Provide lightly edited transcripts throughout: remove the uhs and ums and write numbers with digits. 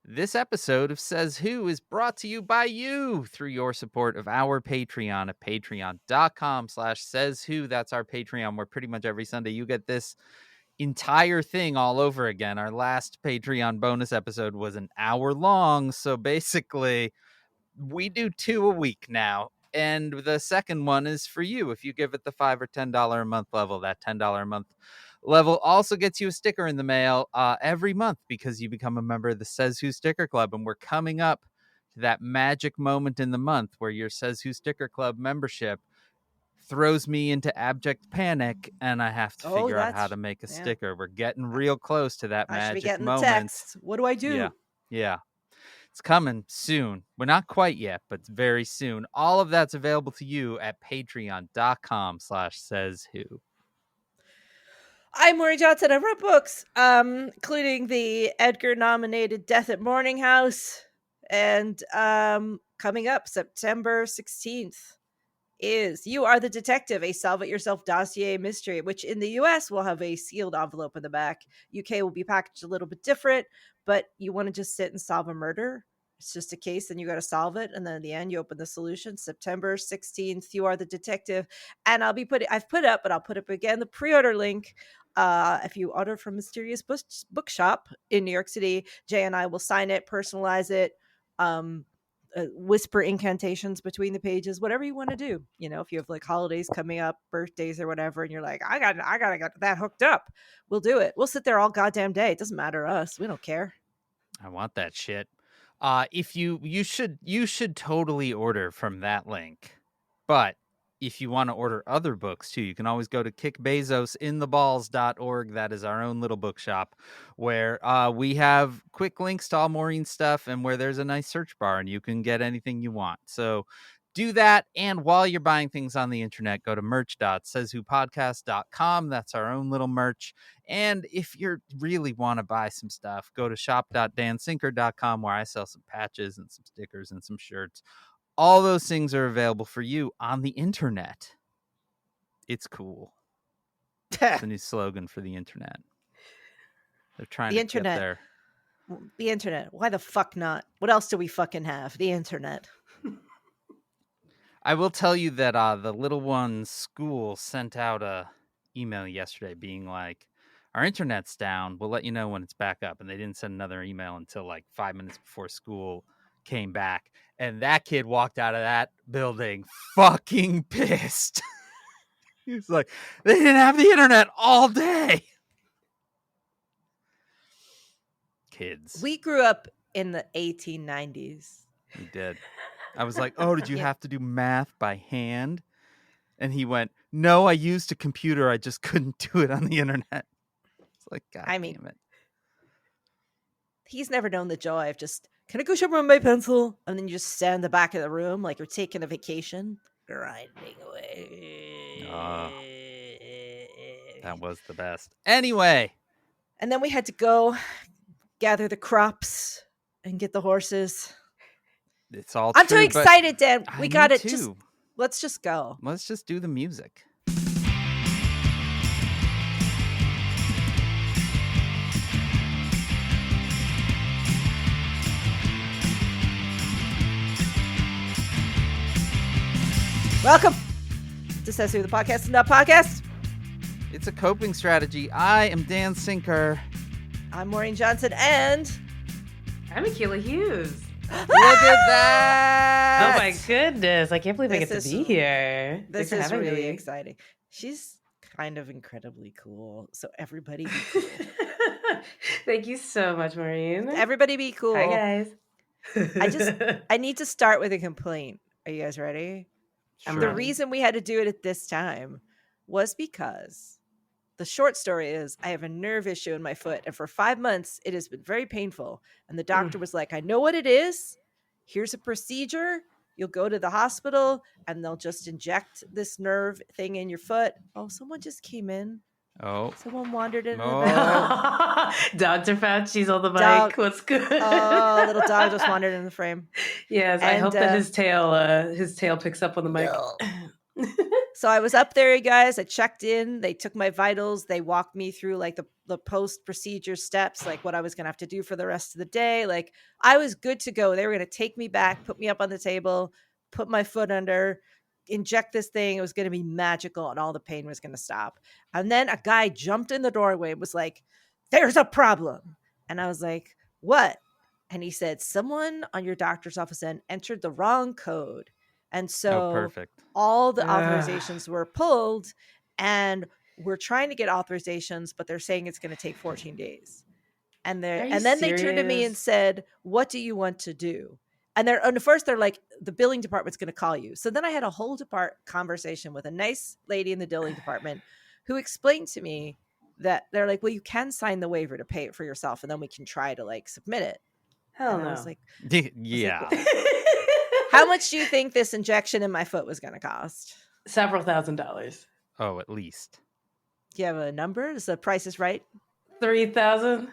This episode of Says Who is brought to you by you through your support of our Patreon at patreon.com/sayswho. That's our Patreon, where pretty much every Sunday you get this entire thing all over again. Our last Patreon bonus episode was an hour long, so basically we do 2 a week now. And the second one is for you. If you give it the $5 or $10 a month level, that $10 a month level also gets you a sticker in the mail every month because you become a member of the Says Who Sticker Club. And we're coming up to that magic moment in the month where your Says Who Sticker Club membership throws me into abject panic and I have to figure out how to make a sticker. We're getting real close to that magic should be getting moment. The text. What do I do? Yeah. It's coming soon. We're not quite yet, but it's very soon. All of that's available to you at patreon.com/sayswho. I'm Maureen Johnson. I wrote books, including the Edgar-nominated Death at Morning House. And coming up September 16th is You Are the Detective, a solve-it-yourself dossier mystery, which in the US will have a sealed envelope in the back. UK will be packaged a little bit different, but you want to just sit and solve a murder. It's just a case, and you got to solve it. And then at the end, you open the solution. September 16th, You Are the Detective. And I've put up, but I'll put up again the pre-order link. If you order from Mysterious Bookshop in New York City, Jay and I will sign it, personalize it, whisper incantations between the pages, whatever you want to do. You know, if you have like holidays coming up, birthdays or whatever, and you're like, I gotta get that hooked up, we'll do it. We'll sit there all goddamn day. It doesn't matter to us. We don't care. I want that shit. If you should totally order from that link. But if you want to order other books too, you can always go to kickbezosintheballs.org. That is our own little bookshop where we have quick links to all Maureen stuff and where there's a nice search bar and you can get anything you want. So do that. And while you're buying things on the internet, go to merch.sayswhopodcast.com. That's our own little merch. And if you really want to buy some stuff, go to shop.dansinker.com where I sell some patches and some stickers and some shirts. All those things are available for you on the internet. It's cool. It's a new slogan for the internet. They're trying to get there. The internet. Why the fuck not? What else do we fucking have? The internet. I will tell you that the little one's school sent out a email yesterday being like, our internet's down. We'll let you know when it's back up. And they didn't send another email until like 5 minutes before school came back. And that kid walked out of that building fucking pissed. He was like, they didn't have the internet all day. Kids. We grew up in the 1890s. We did. I was like, oh, did you have to do math by hand? And he went, no, I used a computer. I just couldn't do it on the internet. It's like, God damn it. He's never known the joy of just, can I go sharpen my pencil? And then you just stand in the back of the room like you're taking a vacation, grinding away. That was the best. Anyway. And then we had to go gather the crops and get the horses. It's all I'm true, too excited, Dan. We got it. Let's just go. Let's just do the music. Welcome to Says Who, the podcast and not podcast. It's a coping strategy. I am Dan Sinker. I'm Maureen Johnson, and I'm Akilah Hughes. Look at that! Oh my goodness! I can't believe I get to be here. This is really exciting. She's kind of incredibly cool. So everybody be cool. Thank you so much, Maureen. Everybody be cool. Hi guys. I need to start with a complaint. Are you guys ready? Sure. The reason we had to do it at this time was because the short story is I have a nerve issue in my foot. And for 5 months, it has been very painful. And the doctor was like, I know what it is. Here's a procedure. You'll go to the hospital and they'll just inject this nerve thing in your foot. Oh, someone just came in. Oh. Someone wandered in the back. Dr. Fauci's on the mic. Dog. What's good? Oh, little dog just wandered in the frame. Yes, I hope that his tail picks up on the mic. So I was up there, you guys. I checked in. They took my vitals. They walked me through like the post-procedure steps, like what I was going to have to do for the rest of the day. Like I was good to go. They were going to take me back, put me up on the table, put my foot under, inject this thing. It was going to be magical and all the pain was going to stop. And then a guy jumped in the doorway and was like, "There's a problem." And I was like, "What?" And he said, "Someone on your doctor's office end entered the wrong code." And so perfect. all the authorizations were pulled, and we're trying to get authorizations, but they're saying it's going to take 14 days. And then they turned to me and said, "What do you want to do?" And first they're like, "The billing department's going to call you." So then I had a whole conversation with a nice lady in the billing department who explained to me that they're like, "Well, you can sign the waiver to pay it for yourself, and then we can try to like submit it." Hell and no. I was like, Yeah. "How much do you think this injection in my foot was going to cost?" Several $1,000s. Oh, at least. Do you have a number? Is the Price is Right? 3,000.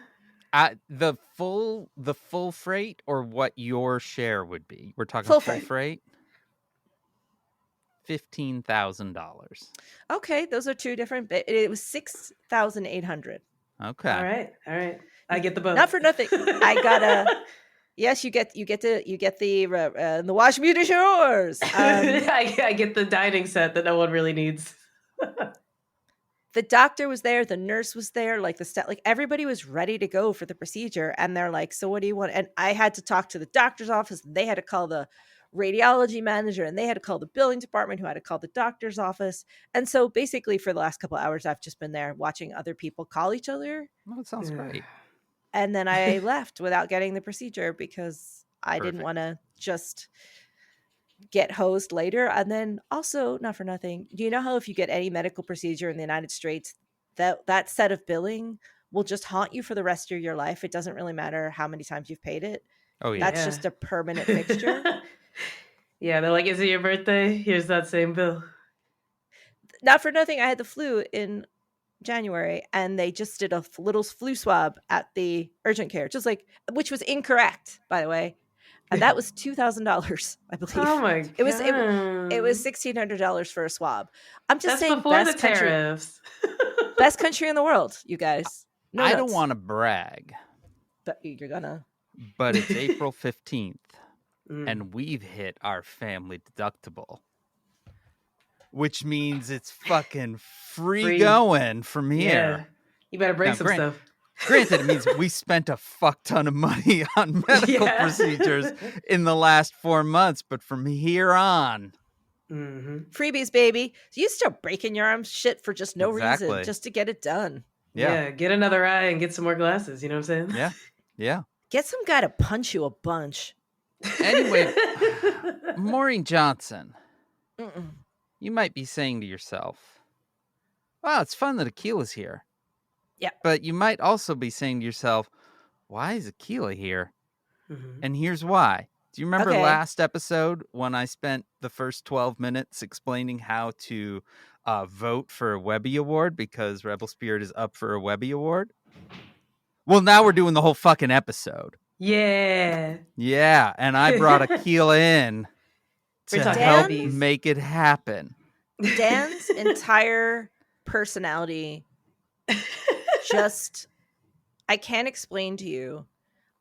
The full freight, or what your share would be? We're talking Full full freight. $15,000. Okay, those are two different. It was 6,800. Okay. All right. I get the boat. Not for nothing. I got Yes, you get the wash meter is yours. I get the dining set that no one really needs. The doctor was there, the nurse was there, like everybody was ready to go for the procedure, and they're like, "So what do you want?" And I had to talk to the doctor's office, and they had to call the radiology manager, and they had to call the billing department, who had to call the doctor's office. And so basically for the last couple of hours I've just been there watching other people call each other. Well, that sounds great. And then I left without getting the procedure because I didn't Perfect. want to just get hosed later. And then also, not for nothing, do you know how if you get any medical procedure in the United States, that set of billing will just haunt you for the rest of your life? It doesn't really matter how many times you've paid it. Oh, yeah. That's just a permanent fixture. Yeah, they're like, "Is it your birthday? Here's that same bill." Not for nothing, I had the flu in January, and they just did a little flu swab at the urgent care, which was incorrect, by the way, and that was $2,000, I believe. Oh my god! It was $1,600 for a swab. I'm just saying, before the tariffs. Best country in the world, you guys. No I nuts. don't want to brag, but you're gonna. But it's April 15th, and we've hit our family deductible, which means it's fucking free going from here. Yeah. You better break some stuff. Granted, it means we spent a fuck ton of money on medical procedures in the last 4 months, but from here on, freebies, baby. So you start breaking your arms shit for just no reason, just to get it done. Yeah, get another eye and get some more glasses. You know what I'm saying? Yeah. Get some guy to punch you a bunch. Anyway, Maureen Johnson, you might be saying to yourself, "Wow, it's fun that Akilah's here." Yeah. But you might also be saying to yourself, "Why is Akilah here?" And here's why. Do you remember last episode when I spent the first 12 minutes explaining how to vote for a Webby Award because Rebel Spirit is up for a Webby Award? Well, now we're doing the whole fucking episode. Yeah. Yeah, and I brought Akilah in to help make it happen. Dan's entire personality I can't explain to you.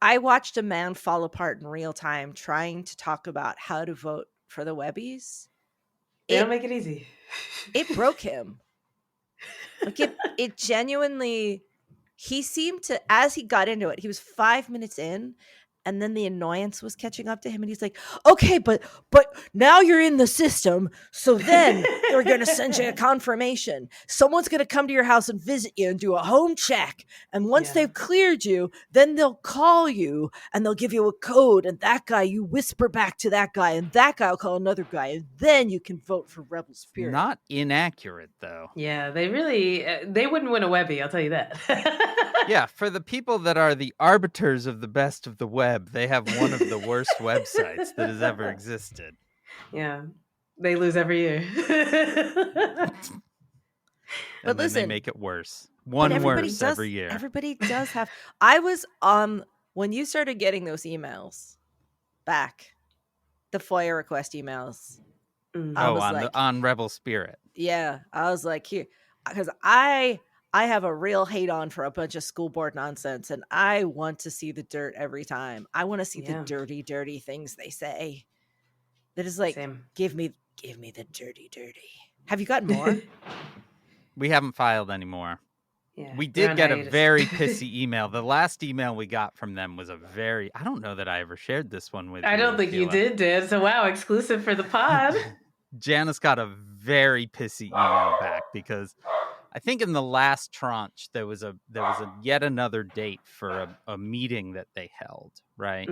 I watched a man fall apart in real time trying to talk about how to vote for the Webbies. They don't make it easy. It broke him. Like it genuinely, he seemed to, as he got into it, he was 5 minutes in, and then the annoyance was catching up to him, and he's like, "Okay, but now you're in the system, so then they're going to send you a confirmation. Someone's going to come to your house and visit you and do a home check, and once they've cleared you, then they'll call you, and they'll give you a code, and that guy, you whisper back to that guy, and that guy will call another guy, and then you can vote for Rebel Spirit." Not inaccurate, though. Yeah, they really, they wouldn't win a Webby, I'll tell you that. Yeah, for the people that are the arbiters of the best of the web, they have one of the worst websites that has ever existed. Yeah, they lose every year. But listen, they make it worse. One worse every year. Everybody does have. I was when you started getting those emails back, the FOIA request emails. On Rebel Spirit. Yeah, I was like, here, because I have a real hate on for a bunch of school board nonsense, and I want to see the dirt every time. I want to see the Yeah. dirty, dirty things they say. That is like, Same. give me the dirty, dirty. Have you gotten more? We haven't filed anymore. Yeah. We they're did on get a hiatus. very pissy email. The last email we got from them was I don't know that I ever shared this one with you. I don't think you Akilah. did, Dan. So wow, exclusive for the pod. Janice got a very pissy email back because I think in the last tranche there was a yet another date for a meeting that they held, right?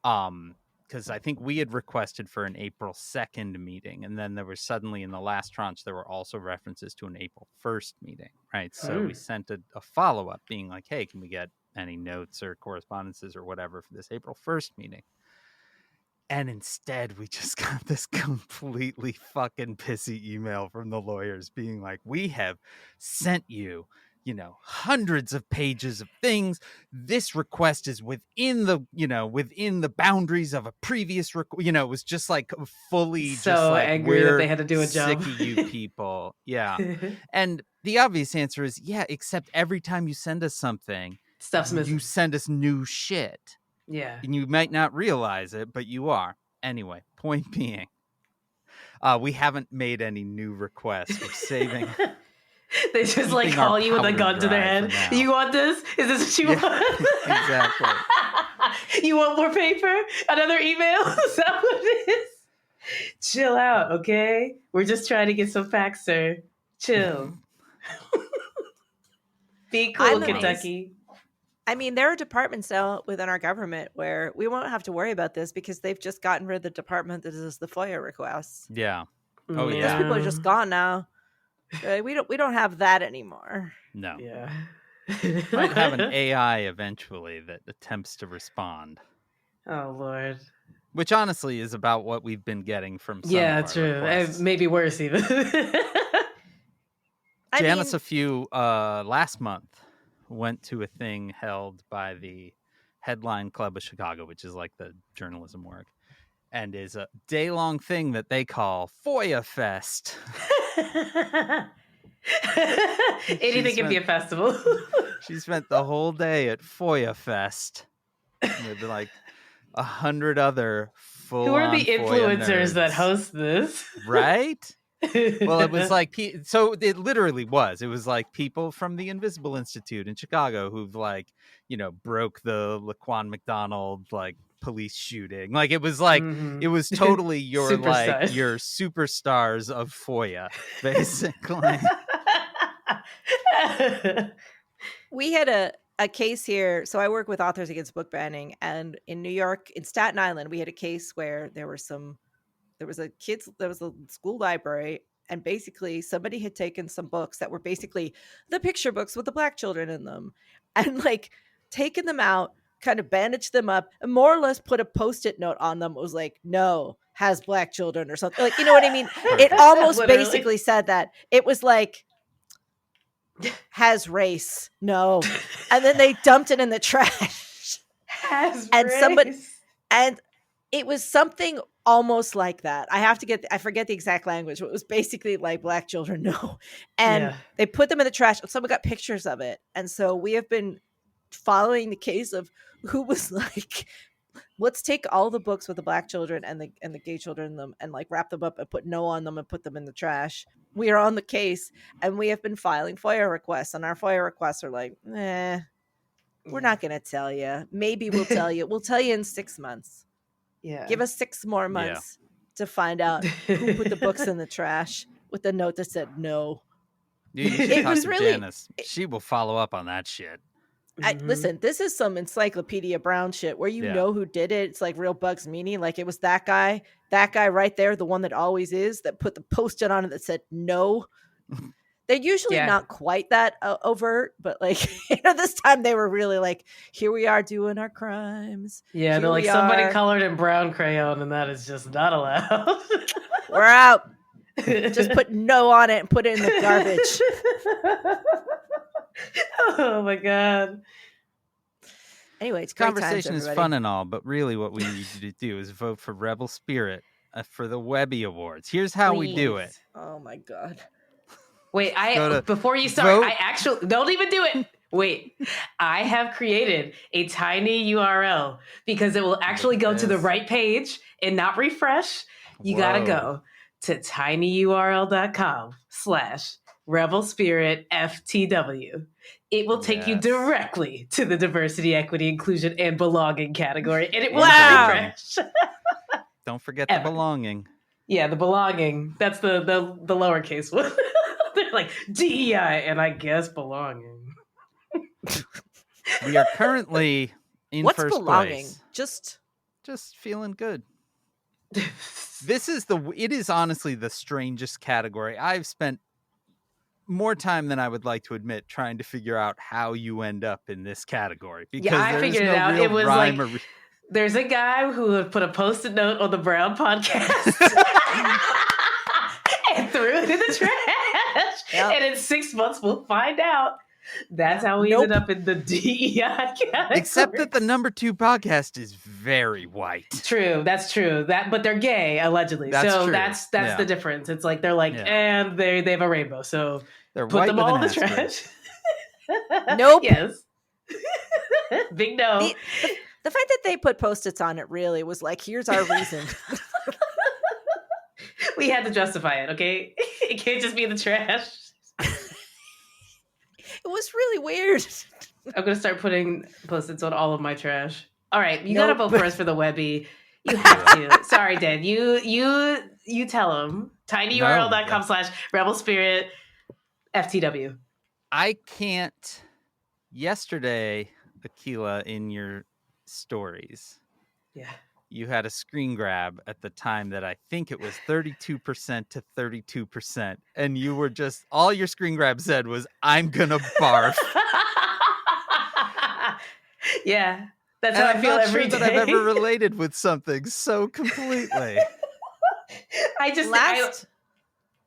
Because I think we had requested for an April 2nd meeting, and then there was suddenly in the last tranche there were also references to an April 1st meeting, right? So we sent a follow-up being like, hey, can we get any notes or correspondences or whatever for this April 1st meeting? And instead, we just got this completely fucking pissy email from the lawyers being like, we have sent you, hundreds of pages of things. This request is within the boundaries of a previous request. It was just like fully So just like, angry that we're they had to do a sick job. of you people. Yeah. And the obvious answer is, yeah, except every time you send us something, Stuff's missing. you send us new shit. Yeah. And you might not realize it, but you are. Anyway, point being, we haven't made any new requests. We're saving. They just like keeping our call you with a powder gun to their dry head. for now. You want this? Is this what you want? Exactly. You want more paper? Another email? Is that what it is? Chill out, okay? We're just trying to get some facts, sir. Chill. Be cool, I'm Kentucky. I mean, there are departments now within our government where we won't have to worry about this because they've just gotten rid of the department that does the FOIA requests. Yeah. Oh, Those yeah. people are just gone now. We don't have that anymore. No. Yeah. Might have an AI eventually that attempts to respond. Oh, Lord. Which honestly is about what we've been getting from some Yeah, of our true. requests. Maybe worse even. Janice, a few last month went to a thing held by the Headline Club of Chicago, which is like the journalism work, and is a day-long thing that they call FOIA Fest. Anything can be a festival. She spent the whole day at FOIA Fest with like 100 other full. Who are the influencers that host this? Right? Well, it was like, so it literally was. It was like people from the Invisible Institute in Chicago who've like, broke the Laquan McDonald like police shooting. Like it was like, it was totally your like your superstars of FOIA, basically. We had a case here. So I work with Authors Against Book Banning, and in New York, in Staten Island, we had a case where there was a school library, and basically somebody had taken some books that were basically the picture books with the Black children in them, and like taken them out, kind of bandaged them up, and more or less put a Post-it note on them. It was like, no, has Black children or something. Like, you know what I mean? It almost basically said that. It was like, has race, no. And then they dumped it in the trash. Has and race. Somebody, and it was something almost like that. I forget the exact language, but it was basically like Black children, no. And they put them in the trash. Someone got pictures of it. And so we have been following the case of who was like, let's take all the books with the Black children and the gay children in them and like wrap them up and put no on them and put them in the trash. We are on the case, and we have been filing FOIA requests, and our FOIA requests are like, we're not going to tell you. Maybe we'll tell you. We'll tell you in 6 months. Yeah. Give us 6 more months to find out who put the books in the trash with the note that said no. You should talk to Janice. She will follow up on that shit. Listen, this is some Encyclopedia Brown shit where you know who did it. It's like real Bugs Meany. Like it was that guy right there, the one that always is, that put the Post-it on it that said no. They're usually not quite that overt, but like, this time they were really like, here we are doing our crimes. Yeah, they're like, somebody colored in brown crayon, and that is just not allowed. We're out. Just put no on it and put it in the garbage. Oh my God. Anyway, it's conversation is fun and all, but really what we need you to do is vote for Rebel Spirit for the Webby Awards. Here's how we do it. Please. Oh my God. Wait, Go to before you start, vote. I actually don't even do it. Wait, I have created a tiny URL because it will actually go to the right page and not refresh. You got to Whoa. go to tinyurl.com/Rebel Spirit FTW. It will take you Yes. directly to the diversity, equity, inclusion, and belonging category, and it will Wow. refresh. Don't forget the Ever. belonging. Yeah, the belonging. That's the lowercase one. They're like DEI, and I guess belonging. We are currently in What's first belonging? place. Just Feeling good. It is honestly the strangest category. I've spent more time than I would like to admit trying to figure out how you end up in this category. Because I there is figured it no out. real It was rhyme like or there's a guy who would put a post-it note on the Brown podcast and threw it in the trash. Yep. And in 6 months, we'll find out. That's how we ended up in the DEI category. Except that the number 2 podcast is very white. True, that's true. But they're gay allegedly. That's so true. that's Yeah. the difference. It's like they're like, Yeah. and they have a rainbow. So They're put white them with all an in the asterisk. trash. Nope. Yes. Big no. The fact that they put Post-its on it really was like, here's our reason. We had to justify it, okay? It can't just be in the trash. It was really weird. I'm going to start putting Post-its on all of my trash. All right, you Nope. got to vote for us for the Webby. You have to. Sorry, Dan. You tell them. tinyurl.com/Rebel Spirit FTW. I can't. Yesterday, Akilah, in your stories, Yeah. you had a screen grab at the time that I think it was 32% to 32%. And you were just, all your screen grab said was, I'm going to barf. Yeah. That's And how I'm I feel not every sure day. that I've ever related with something so completely. I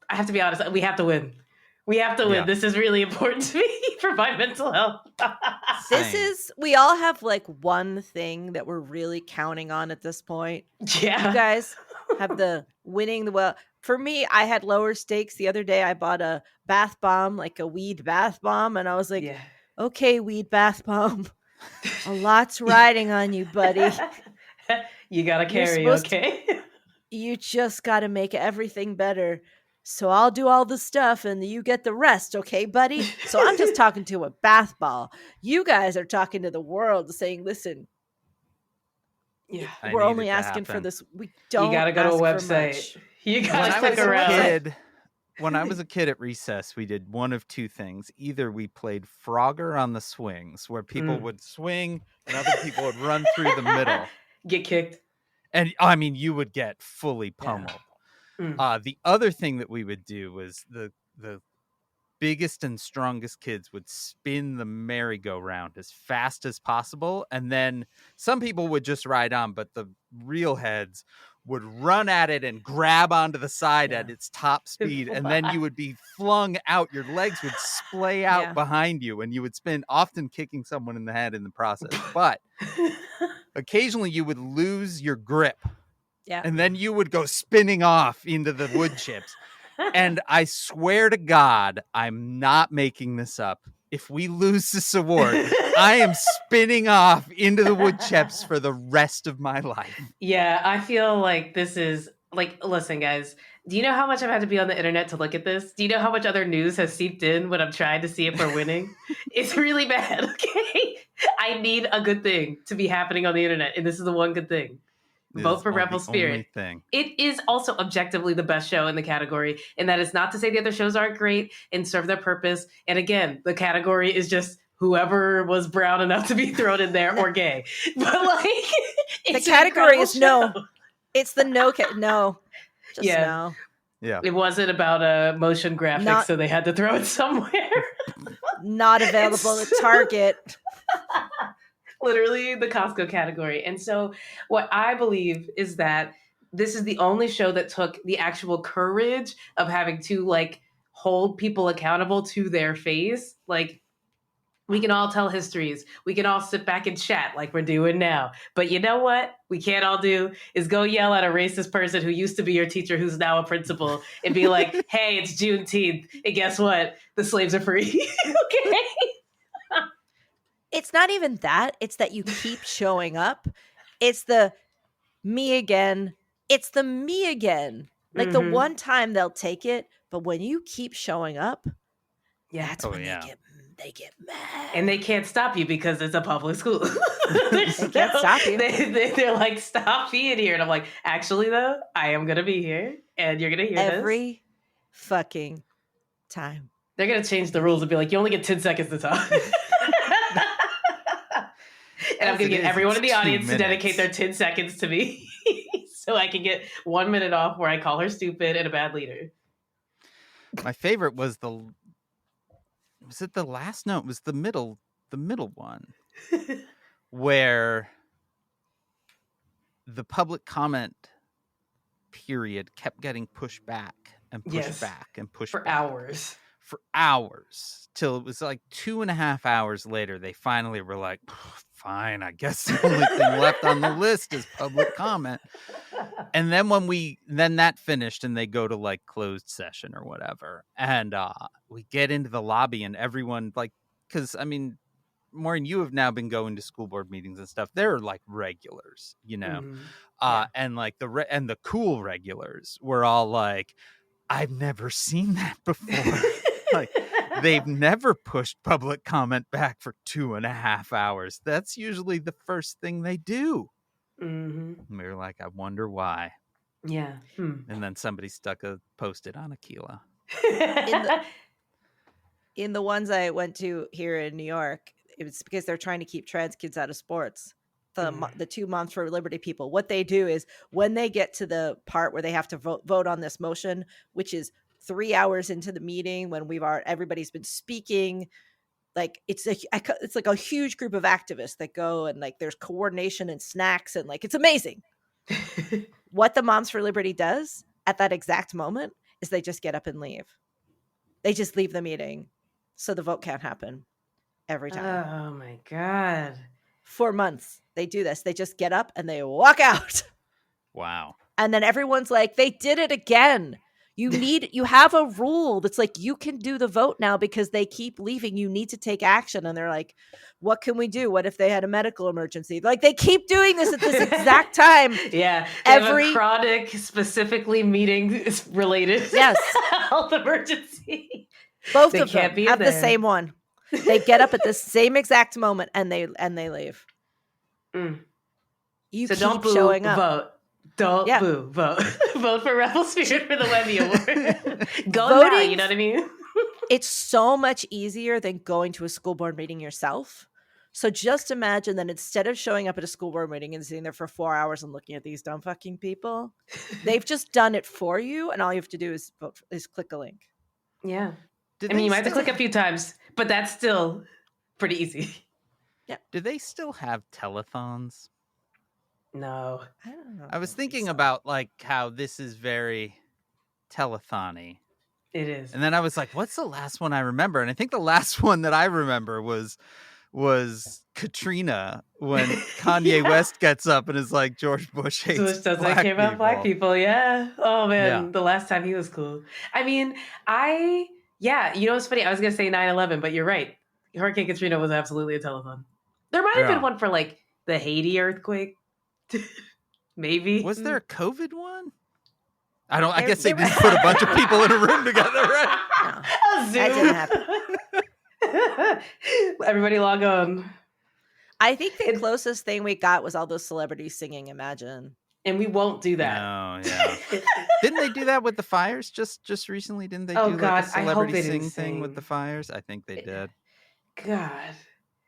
have to be honest. We have to win. We have to win. Yeah. This is really important to me for my mental health. We all have like one thing that we're really counting on at this point. Yeah. You guys have the winning the well. For me, I had lower stakes. The other day I bought a bath bomb, like a weed bath bomb. And I was like, okay, weed bath bomb. A lot's riding on you, buddy. You gotta carry, okay? You just gotta make everything better. So I'll do all the stuff and you get the rest, okay, buddy? So I'm just talking to a bath ball. You guys are talking to the world saying, listen, we're only asking for this. We don't. You gotta go to a ask for website. much. You gotta click around. When I was a kid at recess, we did one of two things. Either we played Frogger on the swings, where people would swing and other people would run through the middle. Get kicked. And I mean, you would get fully pummeled. Yeah. The other thing that we would do was the biggest and strongest kids would spin the merry-go-round as fast as possible. And then some people would just ride on, but the real heads would run at it and grab onto the side at its top speed. And then you would be flung out. Your legs would splay out behind you and you would spin, often kicking someone in the head in the process. But occasionally you would lose your grip. Yeah. And then you would go spinning off into the wood chips. And I swear to God, I'm not making this up. If we lose this award, I am spinning off into the wood chips for the rest of my life. Yeah, I feel like this is like, listen, guys, do you know how much I've had to be on the internet to look at this? Do you know how much other news has seeped in when I'm trying to see if we're winning? It's really bad, okay? I need a good thing to be happening on the internet, and this is the one good thing. Vote for Rebel Spirit. It is also objectively the best show in the category, and that is not to say the other shows aren't great and serve their purpose. And again, the category is just whoever was brown enough to be thrown in there or gay. But like, the category is no. It's the no. No. Just no. Yeah. It wasn't about a motion graphic, so they had to throw it somewhere. Not available at Target. Literally the Costco category. And so what I believe is that this is the only show that took the actual courage of having to like hold people accountable to their face. Like We can all tell histories. We can all sit back and chat like we're doing now. But you know what we can't all do is go yell at a racist person who used to be your teacher who's now a principal and be like, hey, it's Juneteenth. And guess what? The slaves are free. Okay? It's not even that. It's that you keep showing up. It's the me again. It's the me again. Like the one time they'll take it, but when you keep showing up, that's when they get mad. And they can't stop you because it's a public school. They can't stop you. They're like, stop being here. And I'm like, actually, though, I am going to be here. And you're going to hear every fucking time. They're going to change the rules and be like, you only get 10 seconds to talk. And I'm going to get everyone in the audience to dedicate their 10 seconds to me. So I can get 1 minute off where I call her stupid and a bad leader. My favorite was was it the last? No, it was the middle one where the public comment period kept getting pushed back and pushed back and pushed for back. hours till it was like 2.5 hours later. They finally were like, fine, I guess the only thing left on the list is public comment. And then then that finished and they go to like closed session or whatever. And we get into the lobby and everyone like, because I mean, Maureen, you have now been going to school board meetings and stuff. They're like regulars, you know, and like the cool regulars were all like, I've never seen that before. Like they've never pushed public comment back for 2.5 hours. That's usually the first thing they do. And we were like, I wonder why. Yeah. And then somebody stuck a Post-it on Akilah. In the ones I went to here in New York, it was because they're trying to keep trans kids out of sports. The 2 Moms for Liberty people, what they do is when they get to the part where they have to vote on this motion, which is 3 hours into the meeting when everybody's been speaking, like it's like a huge group of activists that go and like there's coordination and snacks and like it's amazing. What the Moms for Liberty does at that exact moment is they just get up and leave. They just leave the meeting so the vote can't happen every time. Oh my God. For months they do this. They just get up and they walk out. Wow. And then everyone's like, they did it again. You have a rule that's like, you can do the vote now because they keep leaving. You need to take action. And they're like, what can we do? What if they had a medical emergency? Like they keep doing this at this exact time. Yeah. Every chronic, specifically meeting related health emergency. Both of them have the same one. They get up at the same exact moment and they leave. You so keep don't boo, showing up. Vote. Don't boo. Vote. Vote for Rebel Spirit for the Webby Award. Go Voting, now, you know what I mean? It's so much easier than going to a school board meeting yourself. So just imagine that instead of showing up at a school board meeting and sitting there for 4 hours and looking at these dumb fucking people, they've just done it for you, and all you have to do is click a link. Yeah. I mean, you might have to click a few times, but that's still pretty easy. Yeah. Do they still have telethons? No. I don't know. I was thinking about like how this is very telethon-y. It is. And then I was like, what's the last one I remember? And I think the last one that I remember was Katrina when Kanye West gets up and is like, George Bush hates black care about black people. Yeah. Oh man, the last time he was cool. I mean, you know, it's funny. I was going to say 9/11, but you're right. Hurricane Katrina was absolutely a telethon. There might have been one for like the Haiti earthquake. Maybe. Was there a COVID one? I guess they didn't put a bunch of people in a room together, right? No, that didn't happen. Everybody log on. I think the closest thing we got was all those celebrities singing Imagine. And we won't do that. No, yeah. Didn't they do that with the fires just recently? Didn't they do like a celebrity thing with the fires? I think they did. God.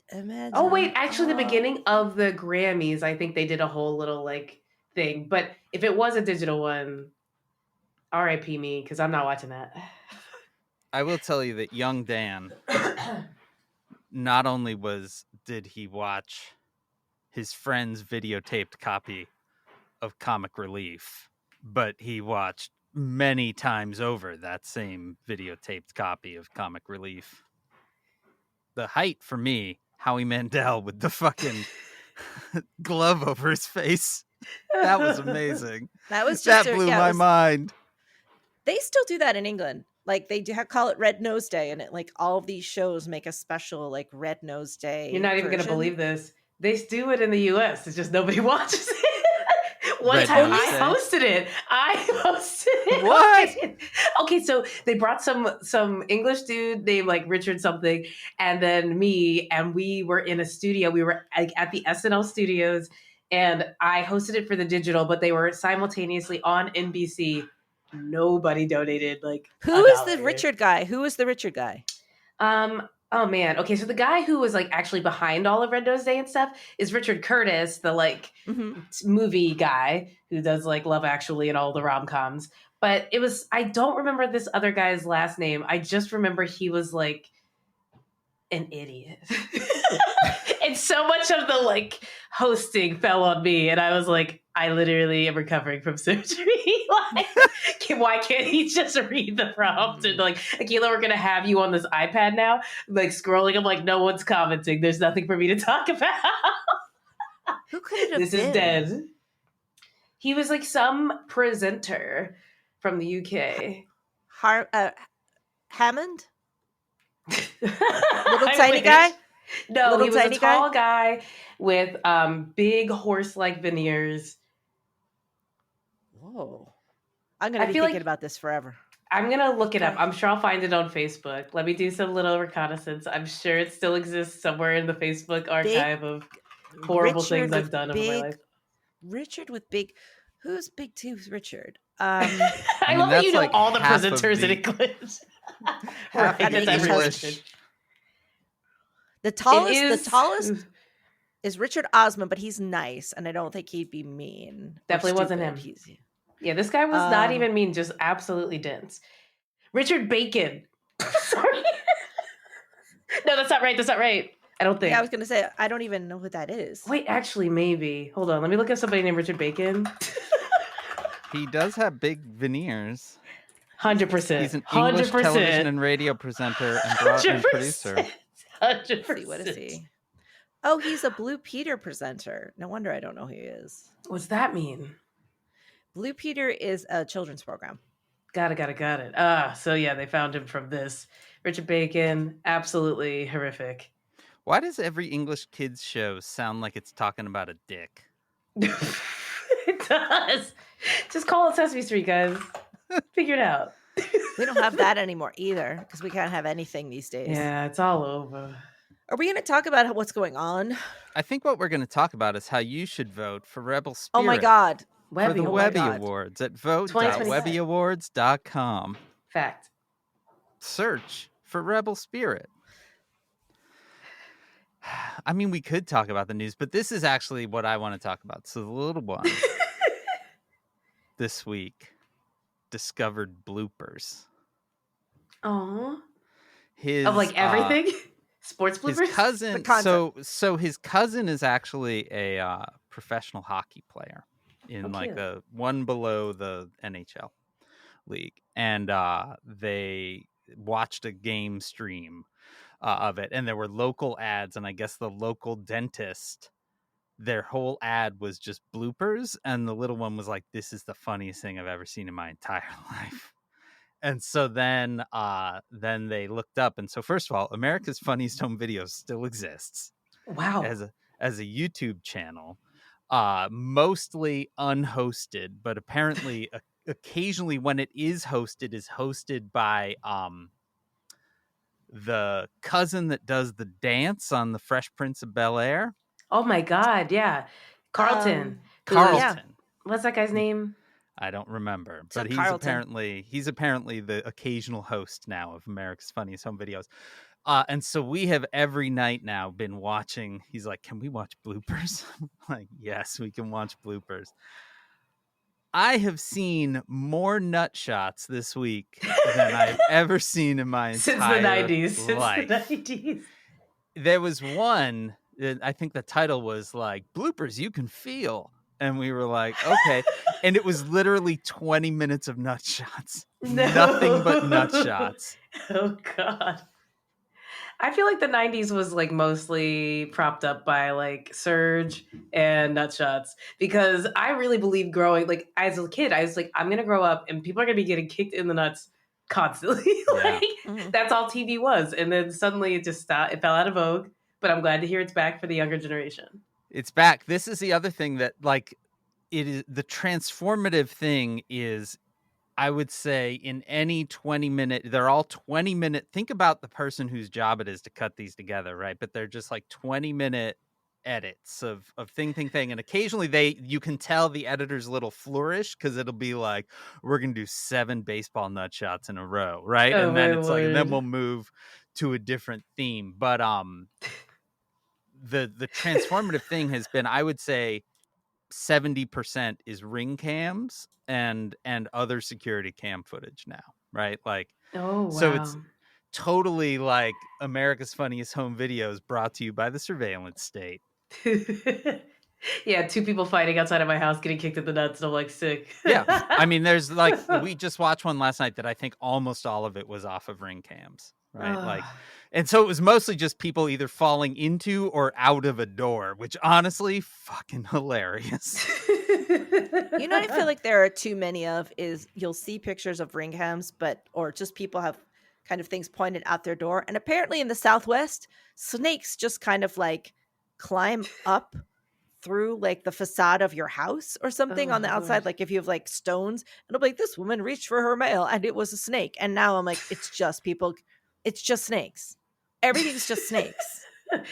Imagine. Oh wait, actually the beginning of the Grammys, I think they did a whole little like thing. But if it was a digital one, RIP me, because I'm not watching that. I will tell you that young Dan, not only did he watch his friend's videotaped copy of Comic Relief, but he watched many times over that same videotaped copy of Comic Relief. the height for me, Howie Mandel with the fucking glove over his face. That was amazing. That was just that blew my mind. They still do that in England. Like they do call it Red Nose Day, and like all of these shows make a special like Red Nose Day. You're not even going to believe this. They do it in the U.S. It's just nobody watches it. One time I hosted it. What? Okay, so they brought some English dude named like Richard something, and then me, and we were in a studio. We were at the SNL studios, and I hosted it for the digital, but they were simultaneously on NBC. Nobody donated. Like, who is the Richard guy? Who is the Richard guy? Oh man. Okay, so the guy who was like actually behind all of Red Nose Day and stuff is Richard Curtis, the like movie guy who does like Love Actually and all the rom-coms. But I don't remember this other guy's last name. I just remember he was like an idiot. And so much of the like hosting fell on me, and I was like, I literally am recovering from surgery. Like, why can't he just read the prompt? And like, Akilah, we're gonna have you on this iPad now, like scrolling. I'm like, no one's commenting. There's nothing for me to talk about. Who could it have This been? is dead. He was like some presenter from the UK. Hammond? Little tiny guy? No, little he was a tall guy with big horse-like veneers. Whoa. I'm going to be thinking about this forever. I'm going to look it up. I'm sure I'll find it on Facebook. Let me do some little reconnaissance. I'm sure it still exists somewhere in the Facebook archive of horrible things I've done over my life. Richard with big... Who's Big Tooth Richard? I love that you know like all the presenters in English. Half of English. The tallest is Richard Osman, but he's nice, and I don't think he'd be mean. Definitely wasn't him. Yeah, this guy was not even mean, just absolutely dense. Richard Bacon. Sorry. No, that's not right. That's not right. I don't think. Yeah, I was going to say, I don't even know who that is. Wait, actually, maybe. Hold on. Let me look at somebody named Richard Bacon. He does have big veneers. 100%. He's an English television and radio presenter and producer. 100%. What is he? Oh, he's a Blue Peter presenter. No wonder I don't know who he is. What's that mean? Blue Peter is a children's program. Got it. So yeah, they found him from this. Richard Bacon, absolutely horrific. Why does every English kids show sound like it's talking about a dick? It does. Just call it Sesame Street, guys. Figure it out. We don't have that anymore either, because we can't have anything these days. Yeah, it's all over. Are we going to talk about what's going on? I think what we're going to talk about is how you should vote for Rebel Spirit. Oh my God. For the Webby Awards at vote.webbyawards.com. Fact. Search for Rebel Spirit. I mean, we could talk about the news, but this is actually what I want to talk about. So the little one this week discovered bloopers. Aww. His of like everything? Sports bloopers? His cousin. So his cousin is actually a professional hockey player in like the one below the NHL league, and they watched a game stream of it, and there were local ads, and I guess the local dentist, their whole ad was just bloopers, and the little one was like, "This is the funniest thing I've ever seen in my entire life." And so then they looked up, and so first of all, America's Funniest Home Videos still exists. Wow. As a YouTube channel, mostly unhosted, but apparently occasionally when it is hosted by the cousin that does the dance on the Fresh Prince of Bel-Air. Oh my God, yeah. Carlton. What's that guy's name? I don't remember, but he's apparently the occasional host now of America's Funniest Home Videos. And so we have every night now been watching. He's like, "Can we watch bloopers?" I'm like, yes, we can watch bloopers. I have seen more nut shots this week than I've ever seen in my entire life. Since the 90s. There was one, I think the title was like, "Bloopers You Can Feel." And we were like, okay. And it was literally 20 minutes of nut shots. No. Nothing but nut shots. Oh, God. I feel like the 90s was like mostly propped up by like Surge and Nutshots because I really believe growing like as a kid, I was like, I'm gonna grow up and people are gonna be getting kicked in the nuts constantly. Like that's all TV was. And then suddenly it just stopped. It fell out of vogue. But I'm glad to hear it's back for the younger generation. It's back. This is the other thing that like it is the transformative thing is I would say in any 20-minute, they're all 20-minute. Think about the person whose job it is to cut these together, right? But they're just like 20-minute edits of thing. And occasionally you can tell the editor's a little flourish because it'll be like, we're going to do 7 baseball nut shots in a row, right? Oh, and then my it's Lord. like, and then we'll move to a different theme. But the transformative thing has been, I would say, 70% is ring cams and other security cam footage now, right? Like, oh wow. So it's totally like America's Funniest Home Videos brought to you by the surveillance state. Yeah, 2 people fighting outside of my house getting kicked in the nuts and I'm like sick. Yeah, I mean, there's like, we just watched one last night that I think almost all of it was off of ring cams, right? Like, and so it was mostly just people either falling into or out of a door, which honestly, fucking hilarious. You know what I feel like there are too many of is you'll see pictures of ring cams, or just people have kind of things pointed out their door. And apparently in the Southwest, snakes just kind of like climb up through like the facade of your house or something on the outside. Like if you have like stones, it'll be like, this woman reached for her mail and it was a snake. And now I'm like, it's just people. It's just snakes. Everything's just snakes.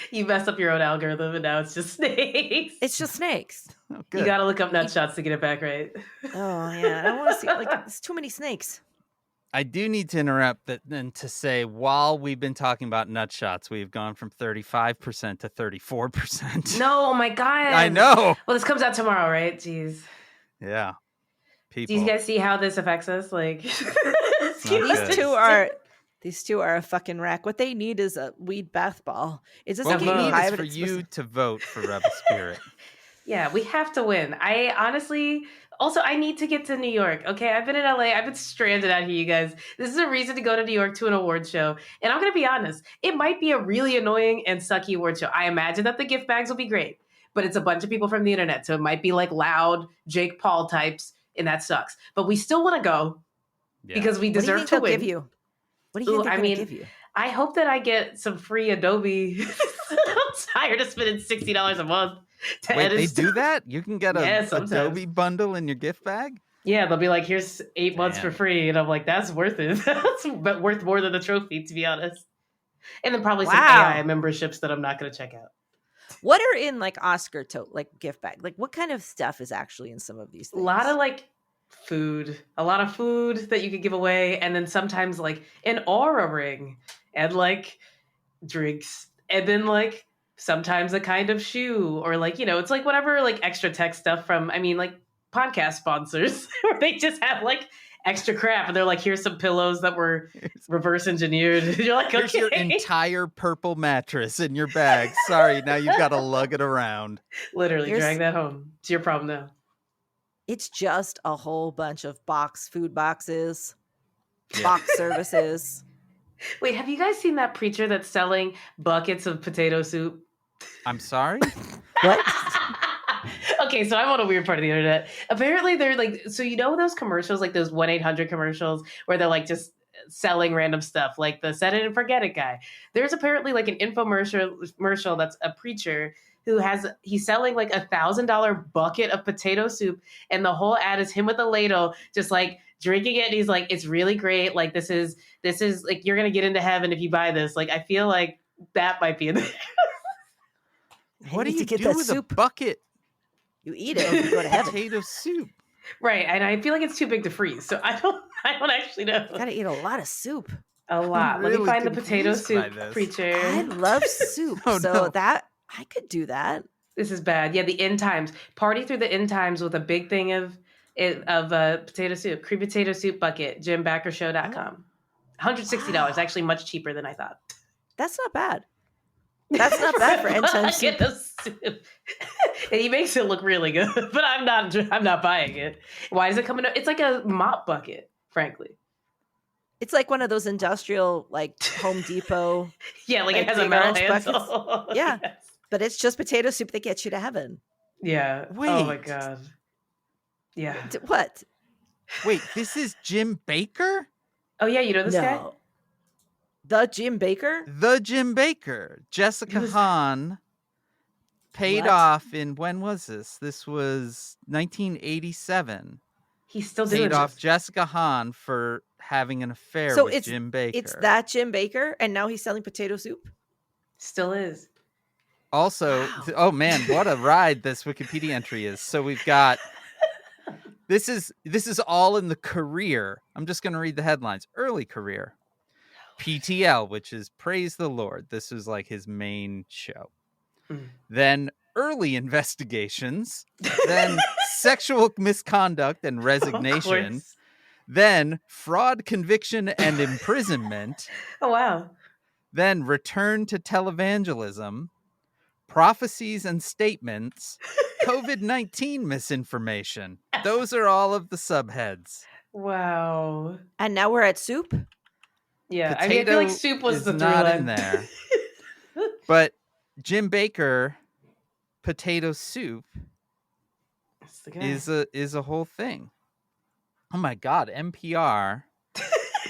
You messed up your own algorithm and now it's just snakes. It's just snakes. Oh, you got to look up nut shots to get it back right. Oh yeah. I don't want to see like there's too many snakes. I do need to interrupt that then to say, while we've been talking about nut shots, we've gone from 35% to 34%. No, oh my God. I know. Well, this comes out tomorrow, right? Jeez. Yeah. People. Do you guys see how this affects us? Like These two are a fucking wreck. What they need is a weed bath ball. Is this what we need is for it's you to vote for Rebel Spirit. Yeah, we have to win. I honestly, also, I need to get to New York. Okay, I've been in LA. I've been stranded out here, you guys. This is a reason to go to New York to an award show. And I'm going to be honest, it might be a really annoying and sucky award show. I imagine that the gift bags will be great, but it's a bunch of people from the internet. So it might be like loud Jake Paul types, and that sucks. But we still want to go because we deserve to win. Give you? What do you think they're going to give you? I hope that I get some free Adobe. I'm tired of spending $60 a month. Wait, they do that? You can get a Adobe bundle in your gift bag? Yeah, they'll be like, here's 8 months for free. And I'm like, that's worth it. That's worth more than the trophy, to be honest. And then probably some AI memberships that I'm not going to check out. What are in like Oscar like gift bag? Like what kind of stuff is actually in some of these things? A lot of like food. A lot of food that you could give away. And then sometimes like an aura ring and like drinks. And then like sometimes a kind of shoe or like, you know, it's like whatever like extra tech stuff from, I mean, like podcast sponsors where they just have like extra crap and they're like, here's some pillows that were reverse engineered. You're like, okay. Here's your entire purple mattress in your bag. Sorry, now you've got to lug it around. Literally drag that home. It's your problem now. It's just a whole bunch of food boxes, box services. Wait, have you guys seen that preacher that's selling buckets of potato soup? I'm sorry? What? Okay, so I'm on a weird part of the internet. Apparently they're like, so you know those commercials, like those 1-800 commercials where they're like just selling random stuff, like the set it and forget it guy. There's apparently like an infomercial that's a preacher he's selling like $1,000 bucket of potato soup, and the whole ad is him with a ladle, just like drinking it. And he's like, it's really great. Like this is like, you're gonna get into heaven if you buy this. Like I feel like that might be in there. What do you do with a bucket? You eat it and you go to heaven. Potato soup. Right, and I feel like it's too big to freeze, so I don't actually know. You gotta eat a lot of soup. A lot. Really Let me find the potato soup preacher. I love soup, that I could do that. This is bad. Yeah, the end times. Party through the end times with a big thing of potato soup. Cream potato soup bucket. JimBackerShow.com. $160. Actually, much cheaper than I thought. That's not bad. That's not bad for end time soup. And he makes it look really good, but I'm not buying it. Why does it come in? It's like a mop bucket, frankly. It's like one of those industrial, like Home Depot, Yeah, like it like has a big metal orange buckets. handle. Yeah. Yes. but it's just potato soup that gets you to heaven. Yeah. Oh my Wait. god. Yeah. What? Wait, this is Jim Baker? Oh yeah, you know this guy? No. The Jim Baker? The Jim Baker. Jessica Who's- Hahn paid What? off in, when was this? This was 1987. He's still doing Paid off this. Jessica Hahn for having an affair So with Jim Baker. It's that Jim Baker, and now he's selling potato soup? Still is. Also, Wow. oh man, what a ride this Wikipedia entry is. So we've got this is all in the career. I'm just going to read the headlines. Early career. PTL, which is Praise the Lord. This is like his main show. Mm. Then early investigations, then sexual misconduct and resignation, then fraud, conviction, and imprisonment, Oh wow. then return to televangelism, prophecies and statements, COVID-19 misinformation. Those are all of the subheads. Wow. And now we're at soup? Yeah, I mean, I feel like Potato soup was is the through not line. in there. But Jim Baker potato soup That's the guy. is a whole thing. Oh my god, NPR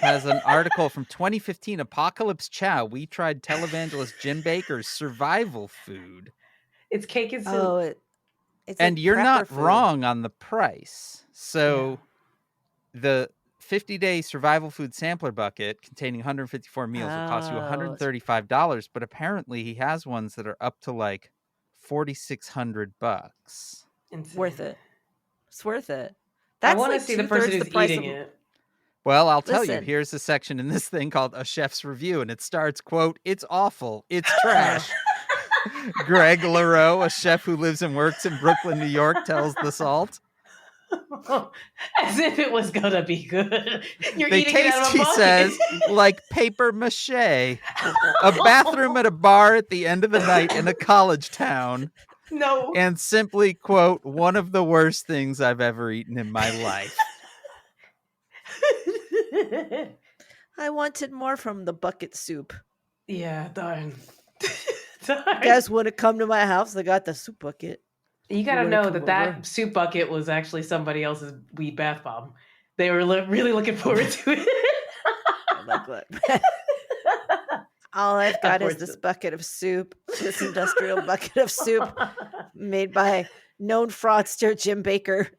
has an article from 2015, Apocalypse Chow. We tried televangelist Jim Baker's survival food. It's cake and soup. Oh, it's And like you're not prepper food. wrong on the price. So the 50-day survival food sampler bucket containing 154 meals will cost you Oh. $135, but apparently he has ones that are up to like $4,600. Insane. Worth it. It's worth it. I That's want to like see the person 2/3 who's the price eating of- it. Well, I'll tell you, Listen. here's a section in this thing called A Chef's Review, and it starts, quote, "It's awful. It's trash." Greg LaRoe, a chef who lives and works in Brooklyn, New York, tells The Salt. As if it was gonna be good. You're They eating it out taste, of a he bucket. says, like paper mache. A bathroom at a bar at the end of the night in a college town. No. And simply, quote, "one of the worst things I've ever eaten in my life." I wanted more from the bucket soup. Yeah, darn. You guys want to come to my house? I got the soup bucket. You gotta wanna know come that that over? soup bucket was actually somebody else's weed bath bomb. They were really looking forward to it. I'm like, look. All I've got is this Unfortunate. bucket of soup, this industrial bucket of soup made by known fraudster Jim Baker,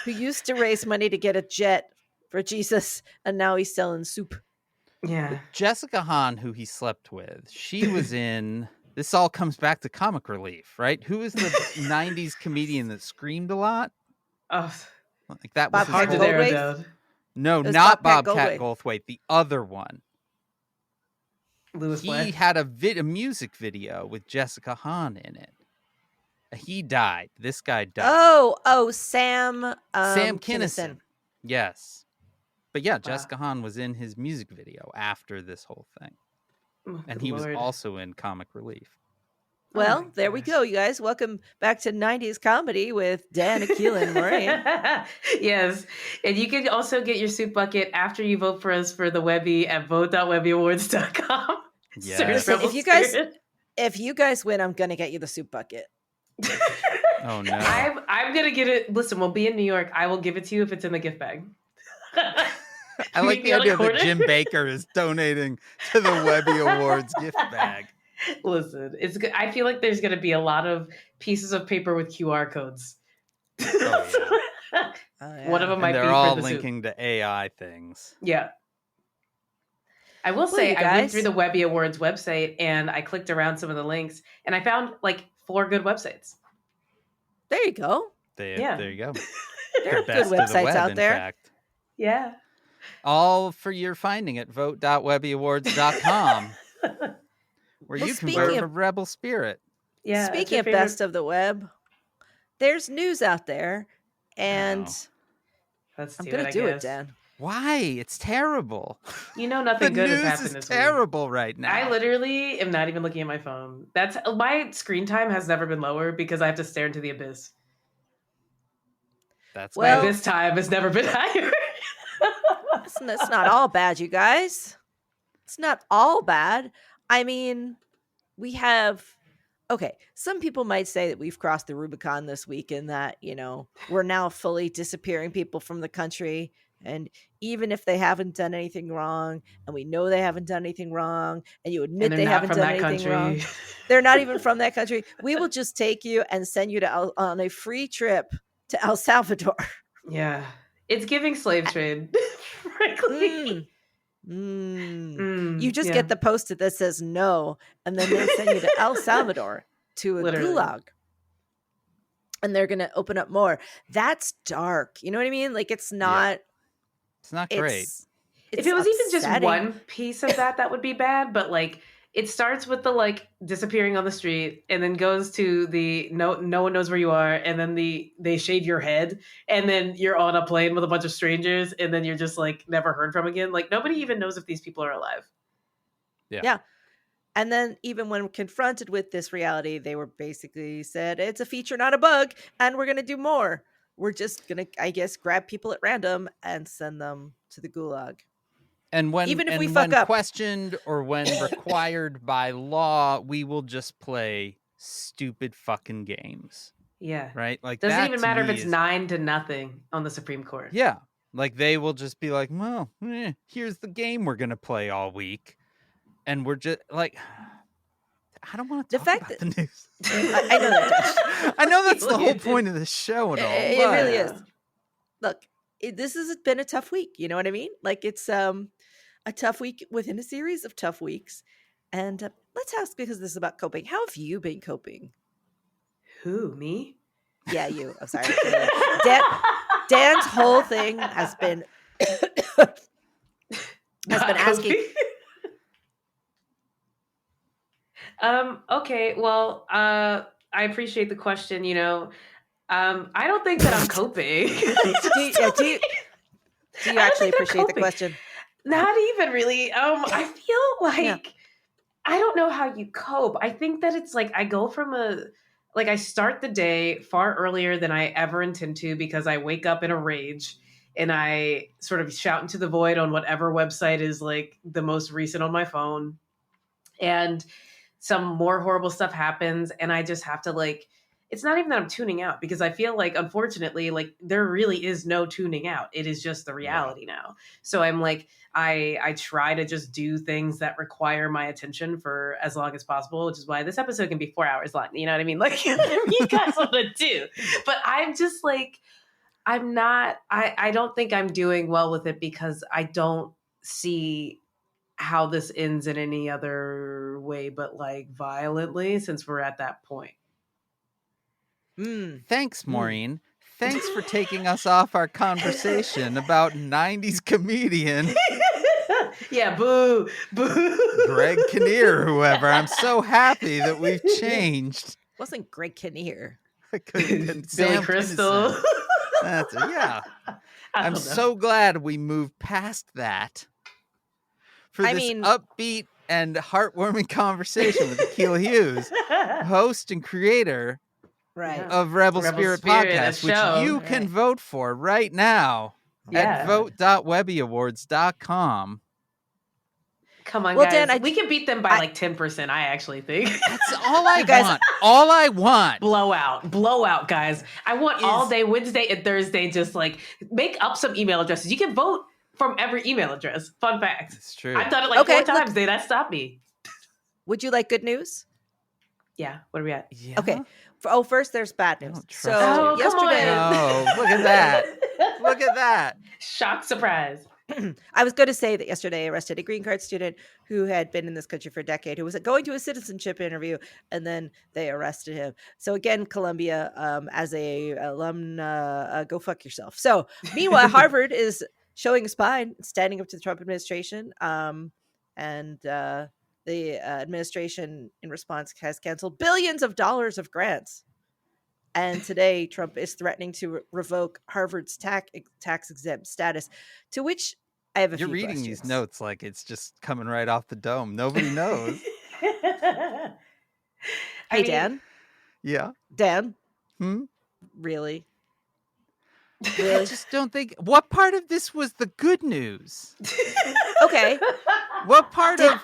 who used to raise money to get a jet for Jesus, and now he's selling soup. Yeah. Jessica Hahn, who he slept with, she was in. This all comes back to comic relief, right? Who is the 90s comedian that screamed a lot? Oh, Like that was his Bobcat whole- Goldthwait? Daredevil. No, It was not Bobcat Bobcat Goldthwait, the other one. Louis He Black. had a music video with Jessica Hahn in it. He died. This guy died. Oh, Sam. Sam Kinison. Kinison. Yes. But yeah, Jessica Hahn was in his music video after this whole thing. Oh, And good he Lord. was also in Comic Relief. Well, Oh my there we gosh. go, you guys. Welcome back to 90s comedy with Dan, Akilah, and Maureen. Yes. And you can also get your soup bucket after you vote for us for the Webby at vote.webbyawards.com. Yes. Search Listen, Rebel if you guys- Spirit. If you guys win, I'm going to get you the soup bucket. Oh no. I'm gonna get it. Listen, we'll be in New York. I will give it to you if it's in the gift bag. I like Meet the me on a idea that corner. Jim Baker is donating to the Webby Awards gift bag. Listen, it's good. I feel like there's gonna be a lot of pieces of paper with QR codes. Oh, Oh, yeah. One of them And might be they're for all the soup. linking to AI things. Yeah. I will Well, say you I went guys- through the Webby Awards website and I clicked around some of the links and I found like 4 good websites. There you go. Yeah. There you go. There are The good best of the websites web, out in there. fact. Yeah. All for your finding at vote.webbyawards.com, where Well, you can speaking vote of- for Rebel Spirit. Yeah. it's Speaking your of favorite- best of the web, there's news out there, and Wow. Let's I'm do going it, to I do it, guess. Dan. Why? It's terrible. You know The nothing good has news happened is this week. terrible right now. I literally am not even looking at my phone. That's my screen time has never been lower because I have to stare into the abyss. That's Well- My abyss time has never been higher. It's not all bad, you guys. It's not all bad. I mean, we have okay, some people might say that we've crossed the Rubicon this week and that, we're now fully disappearing people from the country. And even if they haven't done anything wrong, and we know they haven't done anything wrong, and you admit And they're they not haven't from done that anything wrong, country. they're not even from that country. We will just take you and send you on a free trip to El Salvador. Yeah. It's giving slave trade, frankly. You just yeah. get the post-it that says no, and then they send you to El Salvador to a Literally. gulag. And they're going to open up more. That's dark. You know what I mean? Like, it's not... It's not great. If it was even just upsetting. one piece of that would be bad. But like, it starts with the like disappearing on the street, and then goes to the no one knows where you are, and then they shave your head, and then you're on a plane with a bunch of strangers, and then you're just like never heard from again. Like nobody even knows if these people are alive. Yeah. And then even when confronted with this reality, they were basically said, it's a feature, not a bug, and we're going to do more. We're just going to, I guess, grab people at random and send them to the gulag. And when even if we when fuck up, questioned or when required by law, we will just play stupid fucking games. Yeah. Right? Like doesn't that even to matter if me it's is- 9-0 on the Supreme Court. Yeah. Like they will just be like, well, here's the game we're going to play all week. And we're just like, I don't want to talk about the news. I know that. I know that's the whole point of the show and all. It really is. Look, this has been a tough week. You know what I mean? Like it's a tough week within a series of tough weeks. And let's ask, because this is about coping. How have you been coping? Who, me? Yeah, you. I'm sorry. Dan's whole thing has been asking. Okay, well, I appreciate the question. I don't think that I'm coping. do you actually appreciate the question? Not even really. I feel like I don't know how you cope. I think that it's like I go from I start the day far earlier than I ever intend to, because I wake up in a rage and I sort of shout into the void on whatever website is like the most recent on my phone. And some more horrible stuff happens, and I just have to it's not even that I'm tuning out, because I feel like, unfortunately, there really is no tuning out. It is just the reality now. So I'm I try to just do things that require my attention for as long as possible, which is why this episode can be 4 hours long. You know what I mean? You got something to do. But I'm just I'm not, I don't think I'm doing well with it, because I don't see how this ends in any other way but violently, since we're at that point. Thanks, Maureen. Thanks for taking us off our conversation about 90s comedian. Yeah, boo. Greg Kinnear, whoever. I'm so happy that we've changed. It wasn't Greg Kinnear. Billy Crystal. Yeah. I'm so glad we moved past that. For this upbeat and heartwarming conversation with Akilah Hughes, host and creator of Rebel Spirit Podcast, which you can vote for right now at vote.webbyawards.com. Come on, guys. Dan, we can beat them by 10%, I actually think. That's all I want. All I want. Blowout, guys. I want all day Wednesday and Thursday, just make up some email addresses. You can vote from every email address. Fun fact. It's true. I've done it 4 times. They that stopped me. Would you like good news? Yeah. What are we at? Yeah. Okay. First, there's bad news. So yesterday, look at that. Look at that. Shock surprise. I was going to say that yesterday I arrested a green card student who had been in this country for a decade, who was going to a citizenship interview, and then they arrested him. So again, Columbia, as a alum, go fuck yourself. So meanwhile, Harvard is showing a spine, standing up to the Trump administration, and the administration in response has canceled billions of dollars of grants. And today, Trump is threatening to revoke Harvard's tax-exempt status, to which I have a few questions. You're reading these notes like it's just coming right off the dome. Nobody knows. Hey, Dan. Yeah? Dan? Really? I just don't think. What part of this was the good news? Okay. What part of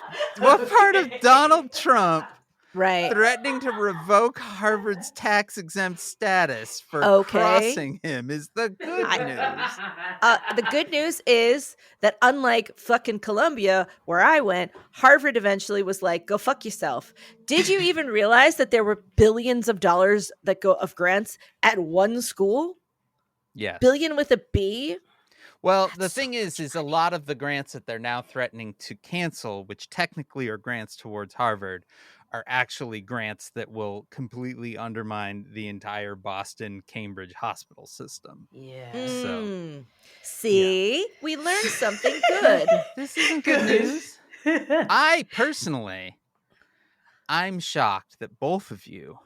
Donald Trump Right. threatening to revoke Harvard's tax-exempt status for Okay. crossing him is the good news? The good news is that unlike fucking Columbia, where I went, Harvard eventually was like, go fuck yourself. Did you even realize that there were billions of dollars that go of grants at one school? Yes. Billion with a B? Well, the thing is a lot of the grants that they're now threatening to cancel, which technically are grants towards Harvard, are actually grants that will completely undermine the entire Boston Cambridge hospital system. Yeah. So, see, we learned something good. This isn't good news. I'm shocked that both of you,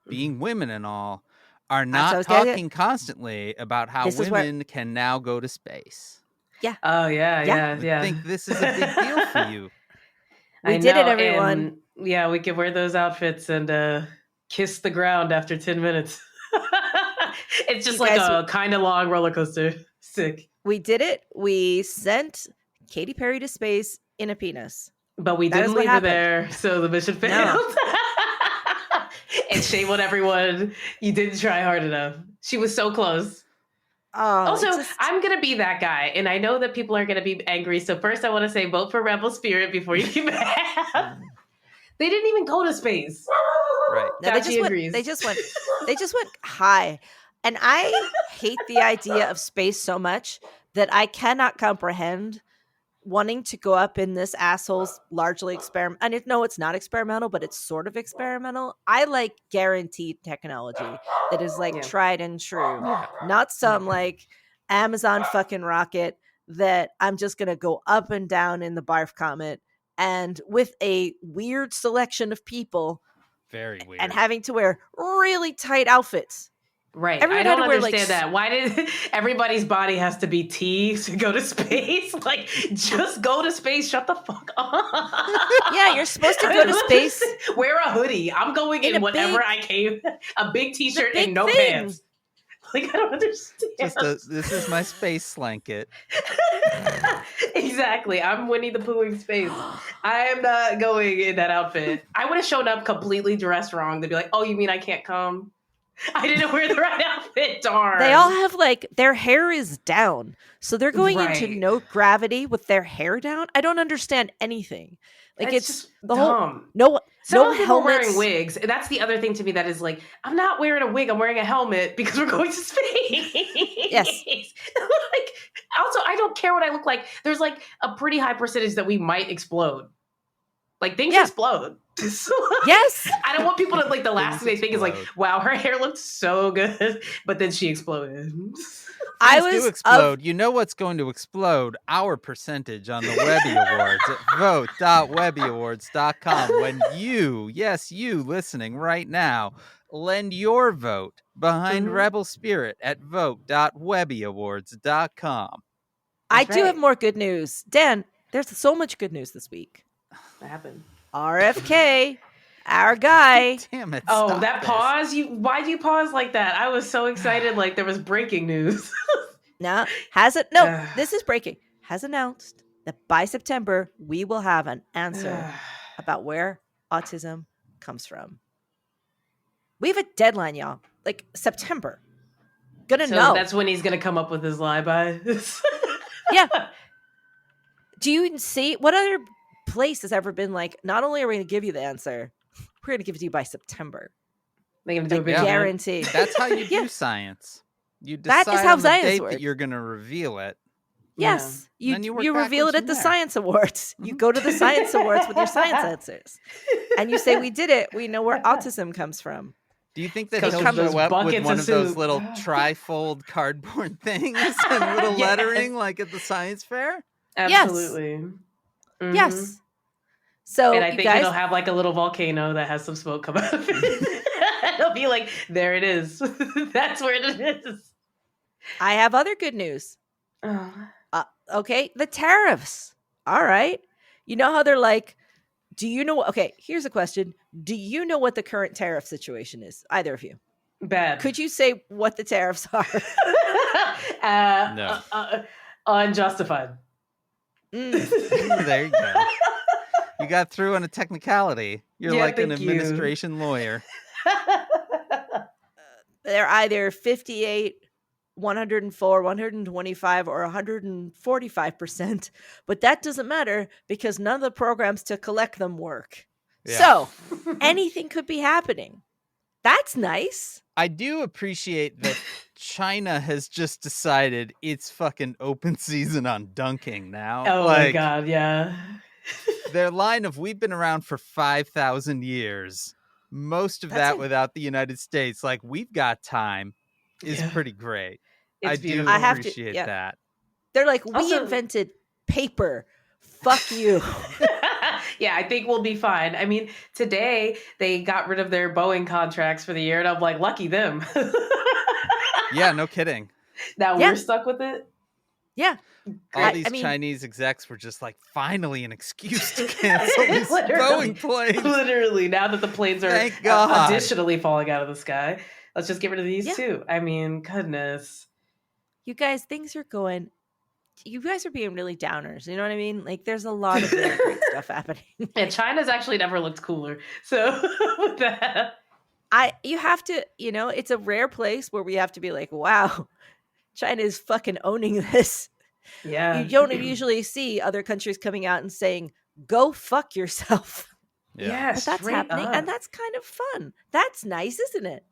being women and all, are not talking constantly about how women can now go to space. Yeah. Oh, yeah. I think this is a big deal for you. We did it, everyone. And, yeah, we could wear those outfits and kiss the ground after 10 minutes. It's just like a kind of long roller coaster. Sick. We did it. We sent Katy Perry to space in a penis. But we didn't leave her there, so the mission failed. No. And shame on everyone. You didn't try hard enough. She was so close. Also, I'm going to be that guy. And I know that people are going to be angry. So first I want to say vote for Rebel Spirit before you get mad. They didn't even go to space. Right. No, they just went high. And I hate the idea of space so much that I cannot comprehend wanting to go up in this asshole's largely experiment. And no, it's not experimental, but it's sort of experimental. I like guaranteed technology that is like tried and true, not some like Amazon fucking rocket that I'm just going to go up and down in the barf comet and with a weird selection of people. Very weird. And having to wear really tight outfits. Right. I don't understand that. Why did everybody's body has to be T to go to space? Like, just go to space. Shut the fuck up. Yeah, you're supposed to go to space. Wear a hoodie. I'm going in whatever I came. A big t-shirt and no pants. Like, I don't understand. This is my space slanket. Exactly. I'm Winnie the Pooh in space. I am not going in that outfit. I would have shown up completely dressed wrong. They'd be like, oh, you mean I can't come? I didn't wear the right outfit, darn. They all have their hair is down. So they're going into no gravity with their hair down. I don't understand anything. Like it's just the dumb. No helmets. Wearing wigs. That's the other thing to me that is like, I'm not wearing a wig, I'm wearing a helmet because we're going to space. Yes. Also, I don't care what I look like. There's like a pretty high percentage that we might explode. Like things explode. Yes. I don't want people to the last thing they think is like, wow, her hair looked so good, but then she exploded. Things do explode. You know what's going to explode? Our percentage on the Webby Awards at vote.webbyawards.com. When you listening right now, lend your vote behind Rebel Spirit at vote.webbyawards.com. I do have more good news. Dan, there's so much good news this week. What happened? RFK, our guy. Damn it. Oh, that pause? Why'd you pause like that? I was so excited like there was breaking news. No, this is breaking. Has announced that by September, we will have an answer about where autism comes from. We have a deadline, y'all. Like September. Gonna know. That's when he's gonna come up with his lie by. Yeah. Do you see what other place has ever been like, not only are we going to give you the answer, we're going to give it to you by September. They're going to do a big guarantee. That's how you do science. You that decide is how on the science date works. that you're going to reveal it. Yes. You reveal it at the Science Awards. You go to the Science Awards with your science answers. And you say, we did it. We know where autism comes from. Do you think that he'll show up with one of those little tri-fold cardboard things and little lettering like at the science fair? Absolutely. Yes. Mm-hmm. Yes. So, and I think it'll have like a little volcano that has some smoke come out of it. It'll be like, there it is. That's where it is. I have other good news. Okay, the tariffs. All right. You know how they're like, do you know? Okay, here's a question. Do you know what the current tariff situation is? Either of you? Bad. Could you say what the tariffs are? No. Unjustified. There you go. You got through on a technicality. You're Yeah, like an thank you. administration lawyer. They're either 58, 104, 125, or 145%, but that doesn't matter because none of the programs to collect them work. Yeah. So anything could be happening. That's nice. I do appreciate that China has just decided it's fucking open season on dunking now. Oh my God, yeah. Their line of we've been around for 5,000 years, most of that without the United States, like we've got time, is pretty great. It's I beautiful. do I have to- appreciate yeah. that. They're like, we Also- invented paper. Fuck you. Yeah, I think we'll be fine. I mean, today they got rid of their Boeing contracts for the year, and I'm like, lucky them. Yeah, no kidding. Now Yeah. we're stuck with it. Yeah. All these I mean- Chinese execs were just like, finally an excuse to cancel these Literally. Boeing planes. Literally, now that the planes are Thank God. additionally falling out of the sky, let's just get rid of these Yeah. too. I mean, goodness. You guys, things are going. You guys are being really downers. You know what I mean? Like, there's a lot of really great stuff happening. And China's actually never looked cooler. So with that, You have to, it's a rare place where we have to be like, wow, China is fucking owning this. yeah, You don't usually see other countries coming out and saying, go fuck yourself. yeah, But that's straight happening. up. And that's kind of fun. That's nice, isn't it?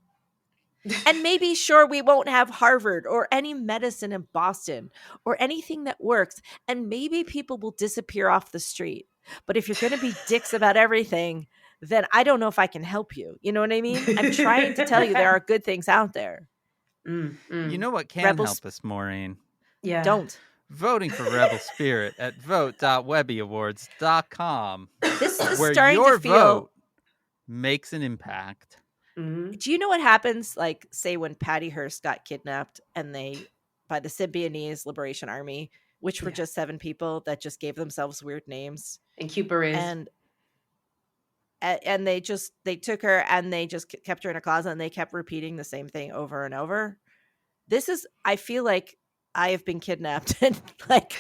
And maybe, sure, we won't have Harvard or any medicine in Boston or anything that works. And maybe people will disappear off the street. But if you're going to be dicks about everything, then I don't know if I can help you. You know what I mean? I'm trying to tell you there are good things out there. You know what can Rebels- help us, Maureen? yeah, Don't. Voting for Rebel Spirit at vote.webbyawards.com, This is where starting your to feel. vote makes an impact. Mhm. Do you know what happens? Like, say when Patty Hearst got kidnapped and by the Symbionese Liberation Army, which were Yeah. just 7 people that just gave themselves weird names. And cute berets. And they took her and they just kept her in a closet and they kept repeating the same thing over and over. I feel like I have been kidnapped and like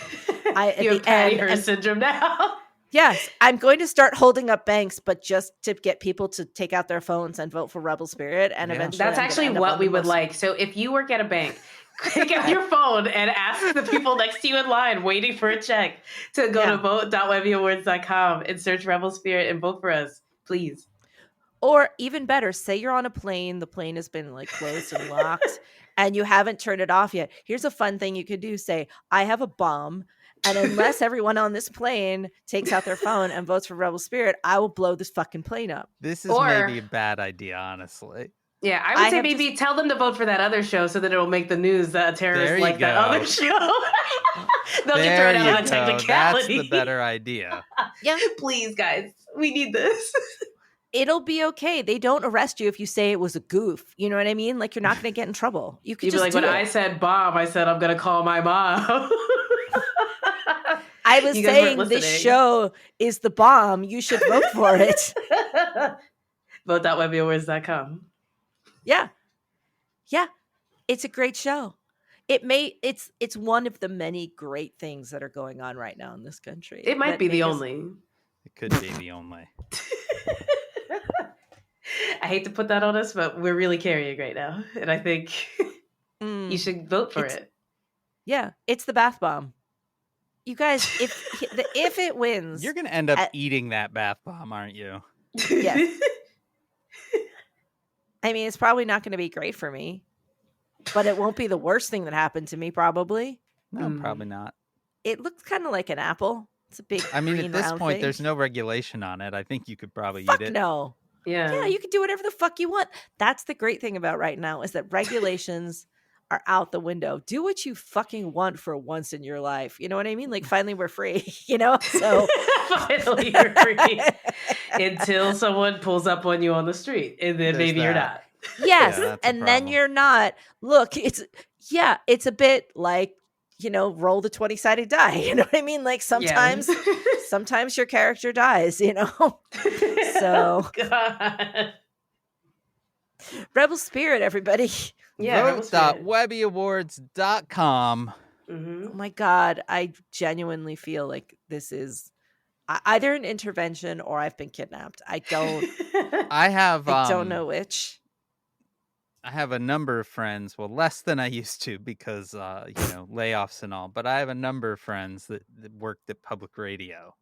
at you have the Patty end, Hearst and- syndrome now. yes, I'm going to start holding up banks, but just to get people to take out their phones and vote for Rebel Spirit. And Yeah. eventually, That's I'm gonna actually end up what on we the would most- like. So if you work at a bank, pick up your phone and ask the people next to you in line waiting for a check to go to vote.webbyawards.com and search Rebel Spirit and vote for us, please. Or even better, say you're on a plane, the plane has been like closed and locked, and you haven't turned it off yet. Here's a fun thing you could do. Say, I have a bomb, and unless everyone on this plane takes out their phone and votes for Rebel Spirit, I will blow this fucking plane up. This is Or- maybe a bad idea, honestly. Yeah, I would I say have maybe tell them to vote for that other show so that it'll make the news that a There terrorist you like that go. other show. They'll get There thrown out you on a go. technicality. That's the better idea. Yeah, Please, guys, we need this. it'll be okay. They don't arrest you if you say it was a goof. You know what I mean? Like, you're not going to get in trouble. You could You'd be just like, do when it. I said bomb, I said I'm going to call my mom. I was You guys saying weren't this listening. show is the bomb. You should vote for it. Vote.webbyawards.com. Yeah. Yeah. It's a great show. It's one of the many great things that are going on right now in this country. It might that be the make us- only. It could be the only. I hate to put that on us, but we're really carrying right now. And I think Mm, you should vote for It's- it. yeah, it's the bath bomb. You guys, if it wins, You're going to end up At- eating that bath bomb, aren't you? Yes. I mean, it's probably not going to be great for me, but it won't be the worst thing that happened to me. Probably. No, Mm. probably not. It looks kind of like an apple. It's a big. I mean, green, at this round point, thing. there's no regulation on it. I think you could probably Fuck eat it. no. Yeah, you can do whatever the fuck you want. That's the great thing about right now is that regulations are out the window. Do what you fucking want for once in your life. You know what I mean? Like, finally we're free, you know? So Finally, you're free. Until someone pulls up on you on the street, and then There's maybe you're that. not. yes, Yeah, that's a and then problem. you're not. Look, it's a bit like, roll the 20-sided die. You know what I mean? Like sometimes your character dies, you know? So God. Rebel Spirit, everybody. Yeah, I almost forget. Vote.webbyawards.com. Oh my God. I genuinely feel like this is either an intervention or I've been kidnapped. I don't I don't know which. I have a number of friends, well, less than I used to because, layoffs and all, but I have a number of friends that worked at public radio.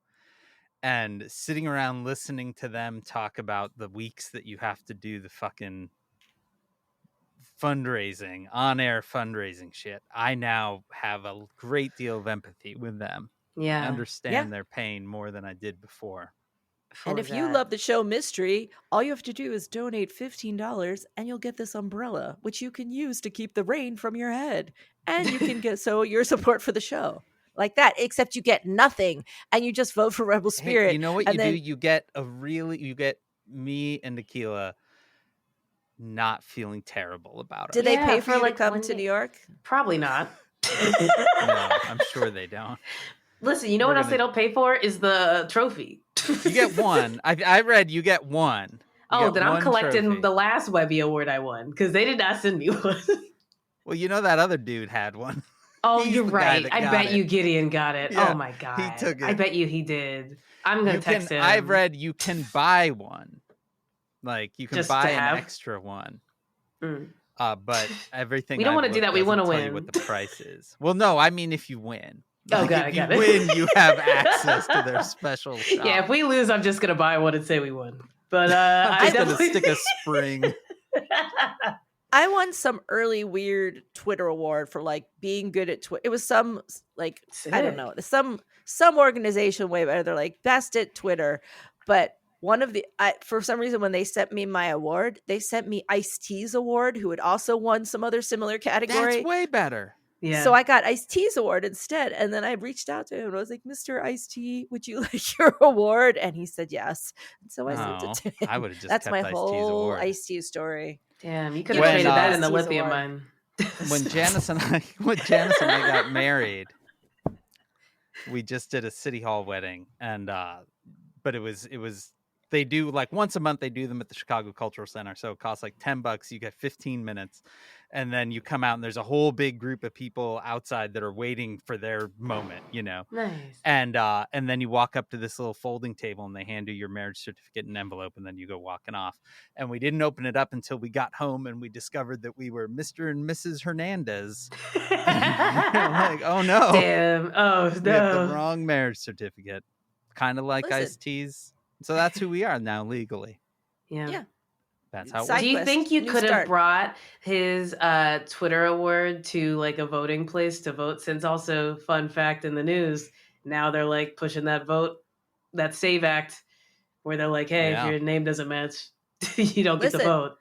And sitting around listening to them talk about the weeks that you have to do the fucking fundraising, on-air fundraising shit, I now have a great deal of empathy with them. Yeah. I understand their pain more than I did before. And if you love the show Mystery, all you have to do is donate $15 and you'll get this umbrella, which you can use to keep the rain from your head. And you can get your support for the show. Like that, except you get nothing and you just vote for Rebel Spirit. Hey, you know what you do? You get me and Akilah not feeling terrible about it. Did they pay for you to come to New York? Probably not. No, I'm sure they don't. Listen, you know what else they don't pay for is the trophy. You get one. I read you get one. Then I'm collecting the last Webby Award I won because they did not send me one. Well, that other dude had one. Oh, you're right. I bet you Gideon got it. Yeah, oh my God. He took it. I bet you he did. I'm going to text him. I've read you can buy one. Like you can Just buy to an have? extra one. Mm. But everything We don't want to do that. We want to win. What the price is? Well, no, I mean if you win. Oh, got if it. you win, you have access to their special shop. Yeah, if we lose, I'm just going to buy one and say we won. But I'm just going to stick a spring. I won some early weird Twitter award for like being good at Twitter. It was some like I don't know, some organization way better. They're like best at Twitter, but one of the for some reason when they sent me my award, they sent me Ice-T's award, who had also won some other similar category. That's way better. Yeah. So I got Ice-T's award instead, and then I reached out to him and I was like, "Mr. Ice-T, would you like your award?" And he said yes. And so I sent it to him. I would have just That's kept my Ice-T's whole award. Ice-T story. Damn, you could have traded that in the Ice-T's lithium award. mine. When Janice and I got married, we just did a city hall wedding, and but it was they do like once a month. They do them at the Chicago Cultural Center, so it costs like $10. You get 15 minutes, and then you come out and there's a whole big group of people outside that are waiting for their moment, Nice. And then you walk up to this little folding table and they hand you your marriage certificate and envelope, and then you go walking off. And we didn't open it up until we got home and we discovered that we were Mr. and Mrs. Hernandez. Like, oh no. Damn. Oh We have no. the wrong marriage certificate. Kind of like Listen. Ice-T's. So that's who we are now legally. Yeah. That's how it Side works. Do you quest, think you new could have start. brought his Twitter award to like a voting place to vote? Since also, fun fact in the news, now they're like pushing that vote, that SAVE Act, where they're like, hey, Yeah. if your name doesn't match, you don't get to Listen. vote.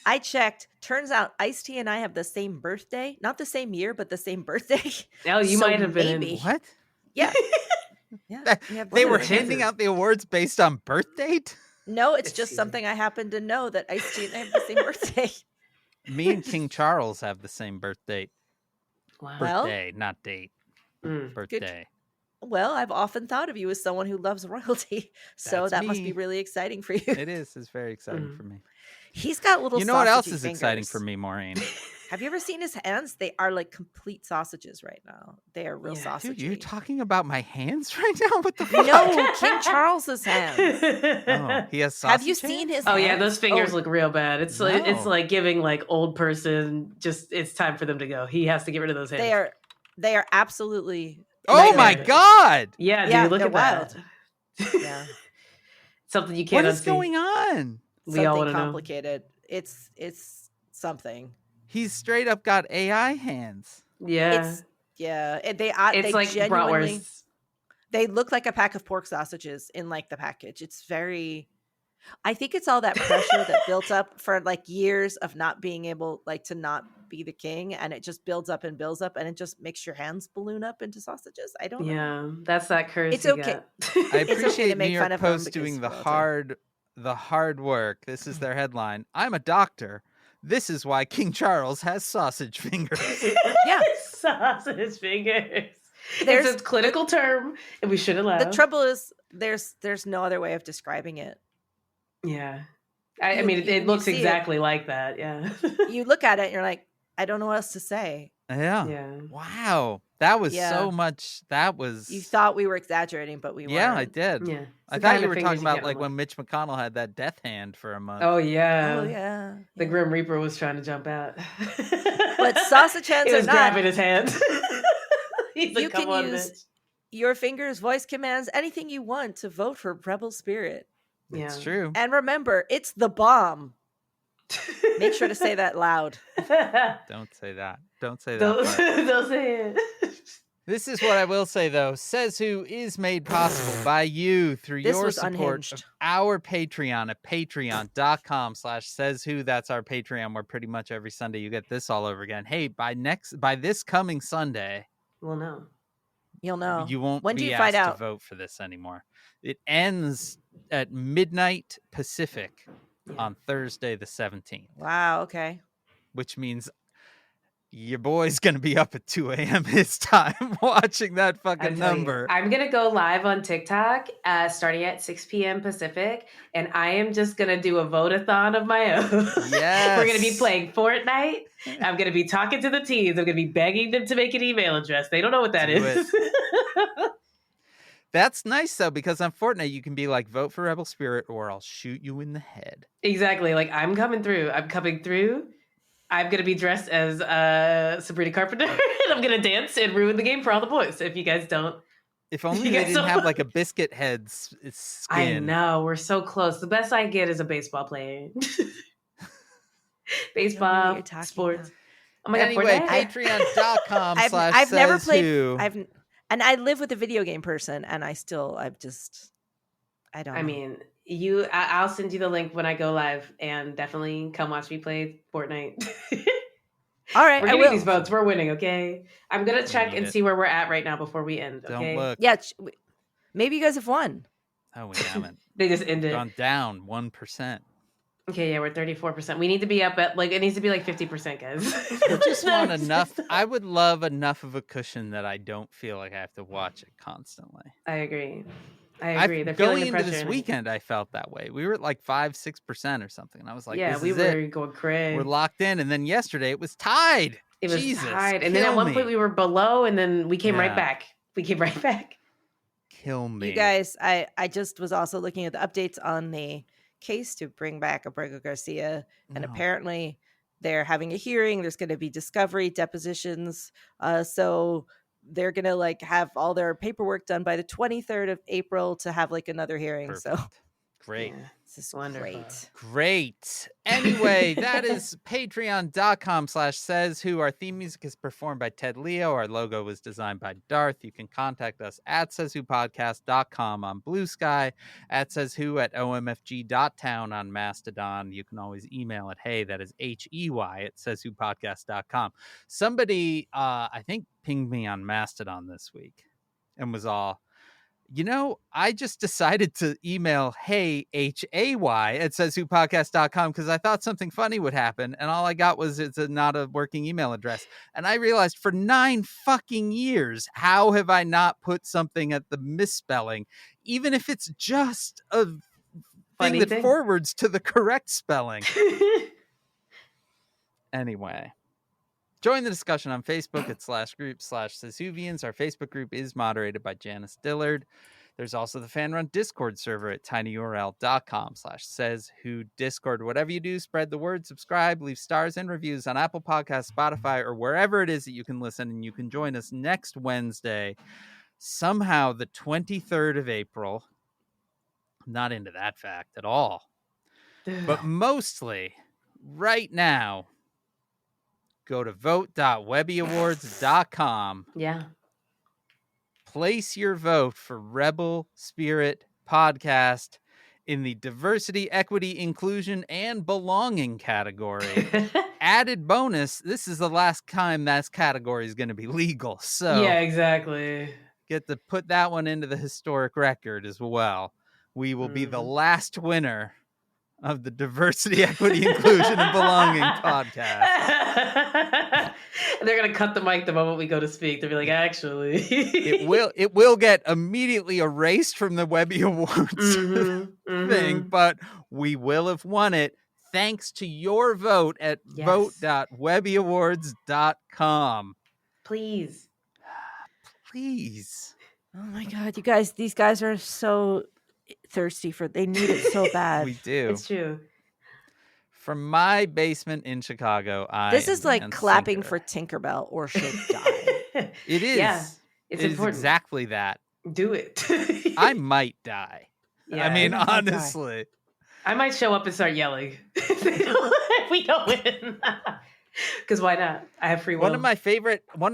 I checked. Turns out Ice-T and I have the same birthday. Not the same year, but the same birthday. Oh, you So might have been maybe. in. What? Yeah. Yeah. we have They both were of them. handing out the awards based on birth date? No, it's It's just easy. something I happen to know that Ice-T and I have the same birthday. Me and King Charles have the same birth date. Wow. Well, Birthday, not date. Mm. Birthday. Well, I've often thought of you as someone who loves royalty, so That's that must me. be really exciting for you. It is. It's very exciting Mm. for me. He's got little. You know what else sausagey is exciting fingers. for me, Maureen? Have you ever seen his hands? They are like complete sausages right now. They are real Yeah. sausage. Dude, you're talking about my hands right now? What the fuck? No, King Charles's hands. Oh, he has sausage Have you seen hands? his? Oh yeah, hands? those fingers Oh, look real bad. It's like it's No. like giving like old person just it's time for them to go. He has to get rid of those hands. They are absolutely. Oh my Nightmare. God! Yeah, Yeah, dude, look they're at wild. that. Yeah. Something you What can't is unsee. going on? We all Something want to know. complicated. It's something. He's straight up got AI hands. Yeah, It's yeah. They it's like genuinely. bratwursts. They look like a pack of pork sausages in like the package. It's very. I think it's all that pressure that built up for like years of not being able like to not be the king, and it just builds up and it just makes your hands balloon up into sausages. I don't know. Yeah, that's that curse. It's he okay. got. I okay to appreciate make New fun York of him Post because doing royalty. the hard work. This is their headline. I'm a doctor. This is why King Charles has sausage fingers. Yeah. Sausage fingers. There's- It's a clinical term, and we shouldn't laugh. The trouble is there's no other way of describing it. Yeah. I mean, it you looks see it. exactly like that. Yeah. You look at it and you're like, I don't know what else to say. Yeah. Yeah. Wow. That was Yeah. so much. That was. You thought we were exaggerating, but we Yeah, I weren't. did. Yeah. I thought you were talking about like when Mitch McConnell had that death hand for a month. Oh yeah. Oh yeah. The Grim Reaper was trying to jump out. But sausage hands he was are not. grabbing his hand. He's You like, come can on, use bitch. your fingers, voice commands, anything you want to vote for Rebel Spirit. It's Yeah. true. And remember, it's the bomb. Make sure to say that loud. Don't say that. Don't say that. Don't say it. This is what I will say, though. Says Who is made possible by you through This your was support unhinged. of our Patreon at patreon.com/sayswho. That's our Patreon, where pretty much every Sunday you get this all over again. Hey, by this coming Sunday, Well, no. You'll know. you won't When do be you asked find to out? vote for this anymore. It ends at midnight Pacific on Thursday the 17th, Wow, okay. which means your boy's going to be up at 2 a.m. his time watching that fucking number. I'm going to go live on TikTok starting at 6 p.m. Pacific, and I am just going to do a vote-a-thon of my own. Yes. We're going to be playing Fortnite. I'm going to be talking to the teens. I'm going to be begging them to make an email address. They don't know what that is. That's nice, though, because on Fortnite, you can be like, vote for Rebel Spirit or I'll shoot you in the head. Exactly. Like, I'm coming through. I'm going to be dressed as Sabrina Carpenter, and I'm going to dance and ruin the game for all the boys. If you guys don't. If only they didn't have like a biscuit head skin. I know. We're so close. The best I get is a baseball player. Baseball, sports. About. Oh my anyway, God. patreon.com/sayswho. I've never played. And I live with a video game person, and I don't know. I mean, I'll send you the link when I go live, and definitely come watch me play Fortnite. All right, we're getting these votes. We're winning, okay? I'm gonna check and see where we're at right now before we end. Okay? Don't look. Yeah, maybe you guys have won. Oh, we haven't. They just ended. Gone down 1%. Okay, yeah, we're 34%. We need to be up at it needs to be like 50%, guys. I just want enough. I would love enough of a cushion that I don't feel like I have to watch it constantly. I agree. They're feeling going the into pressure this weekend, I felt that way. We were at like 5-6% or something, and I was like, yeah, this we is were it. going crazy. We're locked in, and then yesterday it was tied. It was Jesus, tied, and then at one point we were below, and then we came right back. Kill me, you guys. I just was also looking at the updates on the case to bring back Abrego Garcia, and apparently they're having a hearing. There's going to be discovery depositions, so they're going to have all their paperwork done by the 23rd of April to have another hearing. Perfect. So great. Yeah, this is wonderful. Great. Anyway, that is patreon.com/sayswho. Our theme music is performed by Ted Leo. Our logo was designed by Darth. You can contact us at sayswhopodcast.com on Blue Sky, at sayswho at omfg.town on Mastodon. You can always email it. Hey, that is HEY at sayswhopodcast.com. Somebody, I think, pinged me on Mastodon this week and was all, I just decided to email hey, HAY at sayswhopodcast.com because I thought something funny would happen. And all I got was it's not a working email address. And I realized for 9 fucking years, how have I not put something at the misspelling, even if it's just a thing that forwards to the correct spelling? Anyway. Join the discussion on Facebook at /group/Sayswhovians. Our Facebook group is moderated by Janice Dillard. There's also the fan-run Discord server at tinyurl.com/sayswhodiscord. Whatever you do, spread the word, subscribe, leave stars and reviews on Apple Podcasts, Spotify, or wherever it is that you can listen. And you can join us next Wednesday, somehow the 23rd of April. I'm not into that fact at all. But mostly, right now, go to vote.webbyawards.com. Yeah. Place your vote for Rebel Spirit Podcast in the diversity, equity, inclusion, and belonging category. Added bonus, this is the last time that category is going to be legal. So yeah, exactly. Get to put that one into the historic record as well. We will be the last winner of the diversity, equity, inclusion, and belonging podcast. They're gonna cut the mic the moment we go to speak. They'll be like, actually, it will get immediately erased from the Webby Awards thing, but we will have won it thanks to your vote at vote.webbyawards.com. Please. Please. Oh my God, you guys, these guys are so thirsty they need it so bad. We do. It's true. From my basement in Chicago, This am is like Dan clapping Sinker. for Tinkerbell or she'll die. It is. Yeah, it's It is important. exactly that. Do it. I might die. Yeah, I mean, I might die. honestly. I might show up and start yelling if we don't win. Because why not? I have free will. One of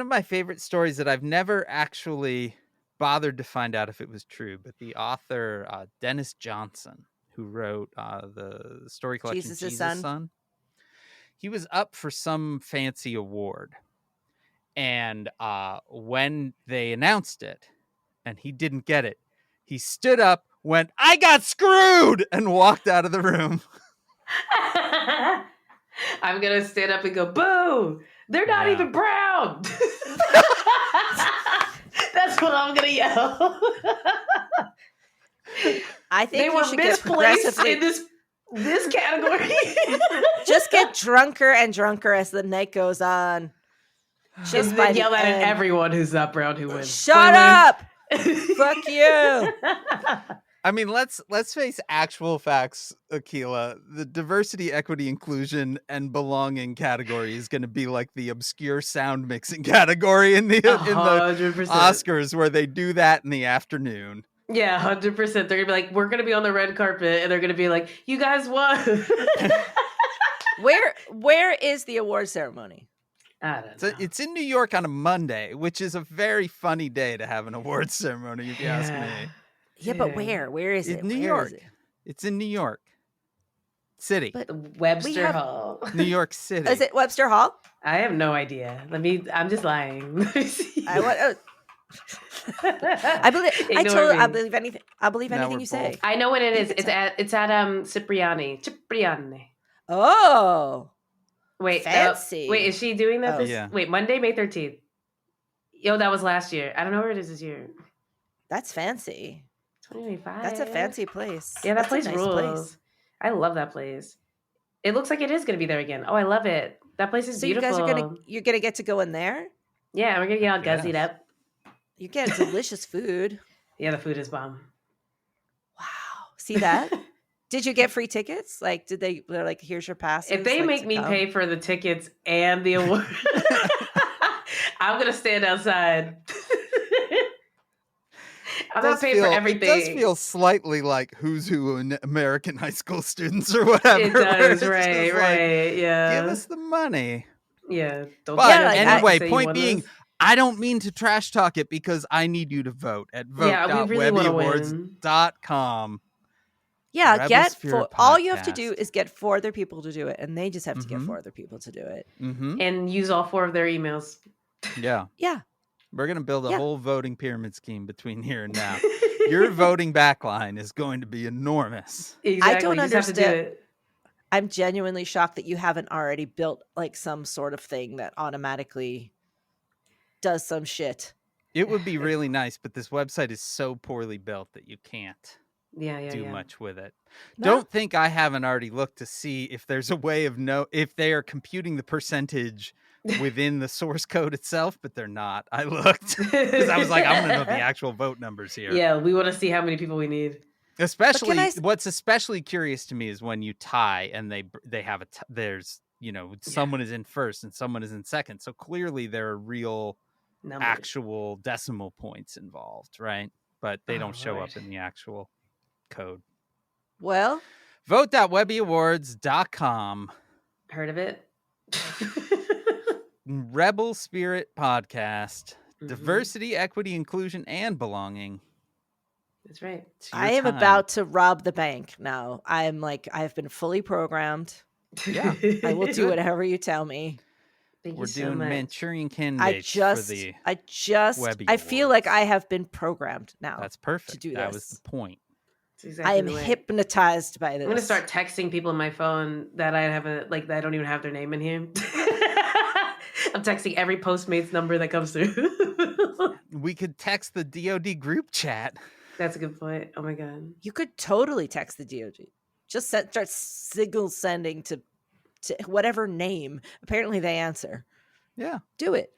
my favorite stories that I've never actually bothered to find out if it was true, but the author Dennis Johnson, who wrote the story collection Jesus' Jesus' Son, he was up for some fancy award, and when they announced it, and he didn't get it, he stood up, went, "I got screwed," and walked out of the room. I'm going to stand up and go, boo! They're not Yeah. even brown! That's what I'm going to yell. I think They you were should get misplaced progressively. in this category. Just get drunker and drunker as the night goes on. Just by then the yell at end. everyone who's not brown who wins. Shut up! Fuck you! I mean, let's face actual facts, Akilah. The diversity, equity, inclusion, and belonging category is going to be like the obscure sound mixing category in the 100%. Oscars, where they do that in the afternoon. Yeah, 100%. They're going to be like, we're going to be on the red carpet, and they're going to be like, you guys won. Where is the award ceremony? I don't know. So it's in New York on a Monday, which is a very funny day to have an awards ceremony, if you ask me. Yeah, but where? Where is it? New Where York. is it? It's in New York City. But The Webster Hall. New York City. is it Webster Hall? I have no idea. I'm just lying. Let me see. I believe anything. I believe Now anything we're you say. I know what it is. It's at Cipriani. Oh, Wait, fancy. wait, is she doing that? Oh. This? Yeah. Wait, Monday, May 13th. Yo, that was last year. I don't know where it is this year. that's fancy. 2025. That's a fancy place. Yeah, that That's place a nice rules. place. I love that place. It looks like it is going to be there again. Oh, I love it. That place is So beautiful. you guys you're gonna get to go in there. Yeah, we're going to get all Yes. gussied up. You get delicious food. Yeah, the food is bomb. Wow, see that? Did you get free tickets? Like, they're like, here's your passes? If they like, make to me come? pay for the tickets and the award, I'm going to stand outside. I'm not paying for everything. It does feel slightly like Who's Who in American high school students or whatever. It where does, it's just right, like, right, yeah. Give us the money. Yeah. Don't But Yeah, like, anyway, say you point won being, this. I don't mean to trash talk it because I need you to vote at Yeah, we really wanna win. vote.webbyawards.com. Yeah, Rebel get Spirit all you have to do Podcast. is get 4 other people to do it, and they just have to get Mhm. 4 other people to do it. Mm-hmm. And use all 4 of their emails. Yeah. Yeah, We're going to build a Yeah. whole voting pyramid scheme between here and now. Your voting backline is going to be enormous. Exactly. don't you just have to do understand- it. I'm genuinely shocked that you haven't already built like some sort of thing that automatically does some shit. It would be really nice, but this website is so poorly built that you can't Yeah, do yeah. much with it. No? Don't think I haven't already looked to see if there's a way of if they are computing the percentage within the source code itself, but they're not. I looked because I was like, I want to know the actual vote numbers here. Yeah, we want to see how many people we need. Especially, I what's especially curious to me is when you tie and they have there's someone is in first and someone is in second, so clearly there are real Numbers. actual decimal points involved, right? But they don't show Lord. up in the actual code. Well, Vote.webbyawards.com. Heard of it? Rebel Spirit Podcast. Mhm. Diversity, equity, inclusion, and belonging. That's right. It's your I am time. about to rob the bank now. I'm like, I've been fully programmed. Yeah. I will do whatever you tell me. Thank We're you so doing much. Manchurian I candidates just, for the. Webby I feel like Awards. I have been programmed now. That's perfect. do That was this. the point. That's exactly I am the way. hypnotized by this. I'm gonna start texting people on my phone that I haven't, like, that I don't even have their name in here. I'm texting every Postmates number that comes through. We could text the DoD group chat. That's a good point. Oh my god. You could totally text the DOD. Just start signal sending to whatever name. Apparently they answer. Yeah. Do it.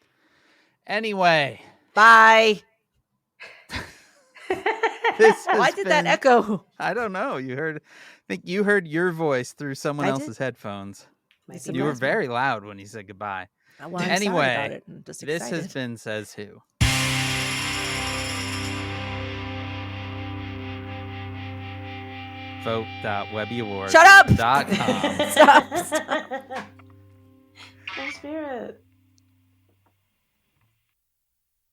Anyway. Bye. Why did that echo? I don't know. I think you heard your voice through someone else's headphones. You were very loud when you said goodbye. Well, I'm anyway, sorry about it. I'm just this excited. has been Says Who. Vote.webbyawards.com. Shut up! Stop. Spirit.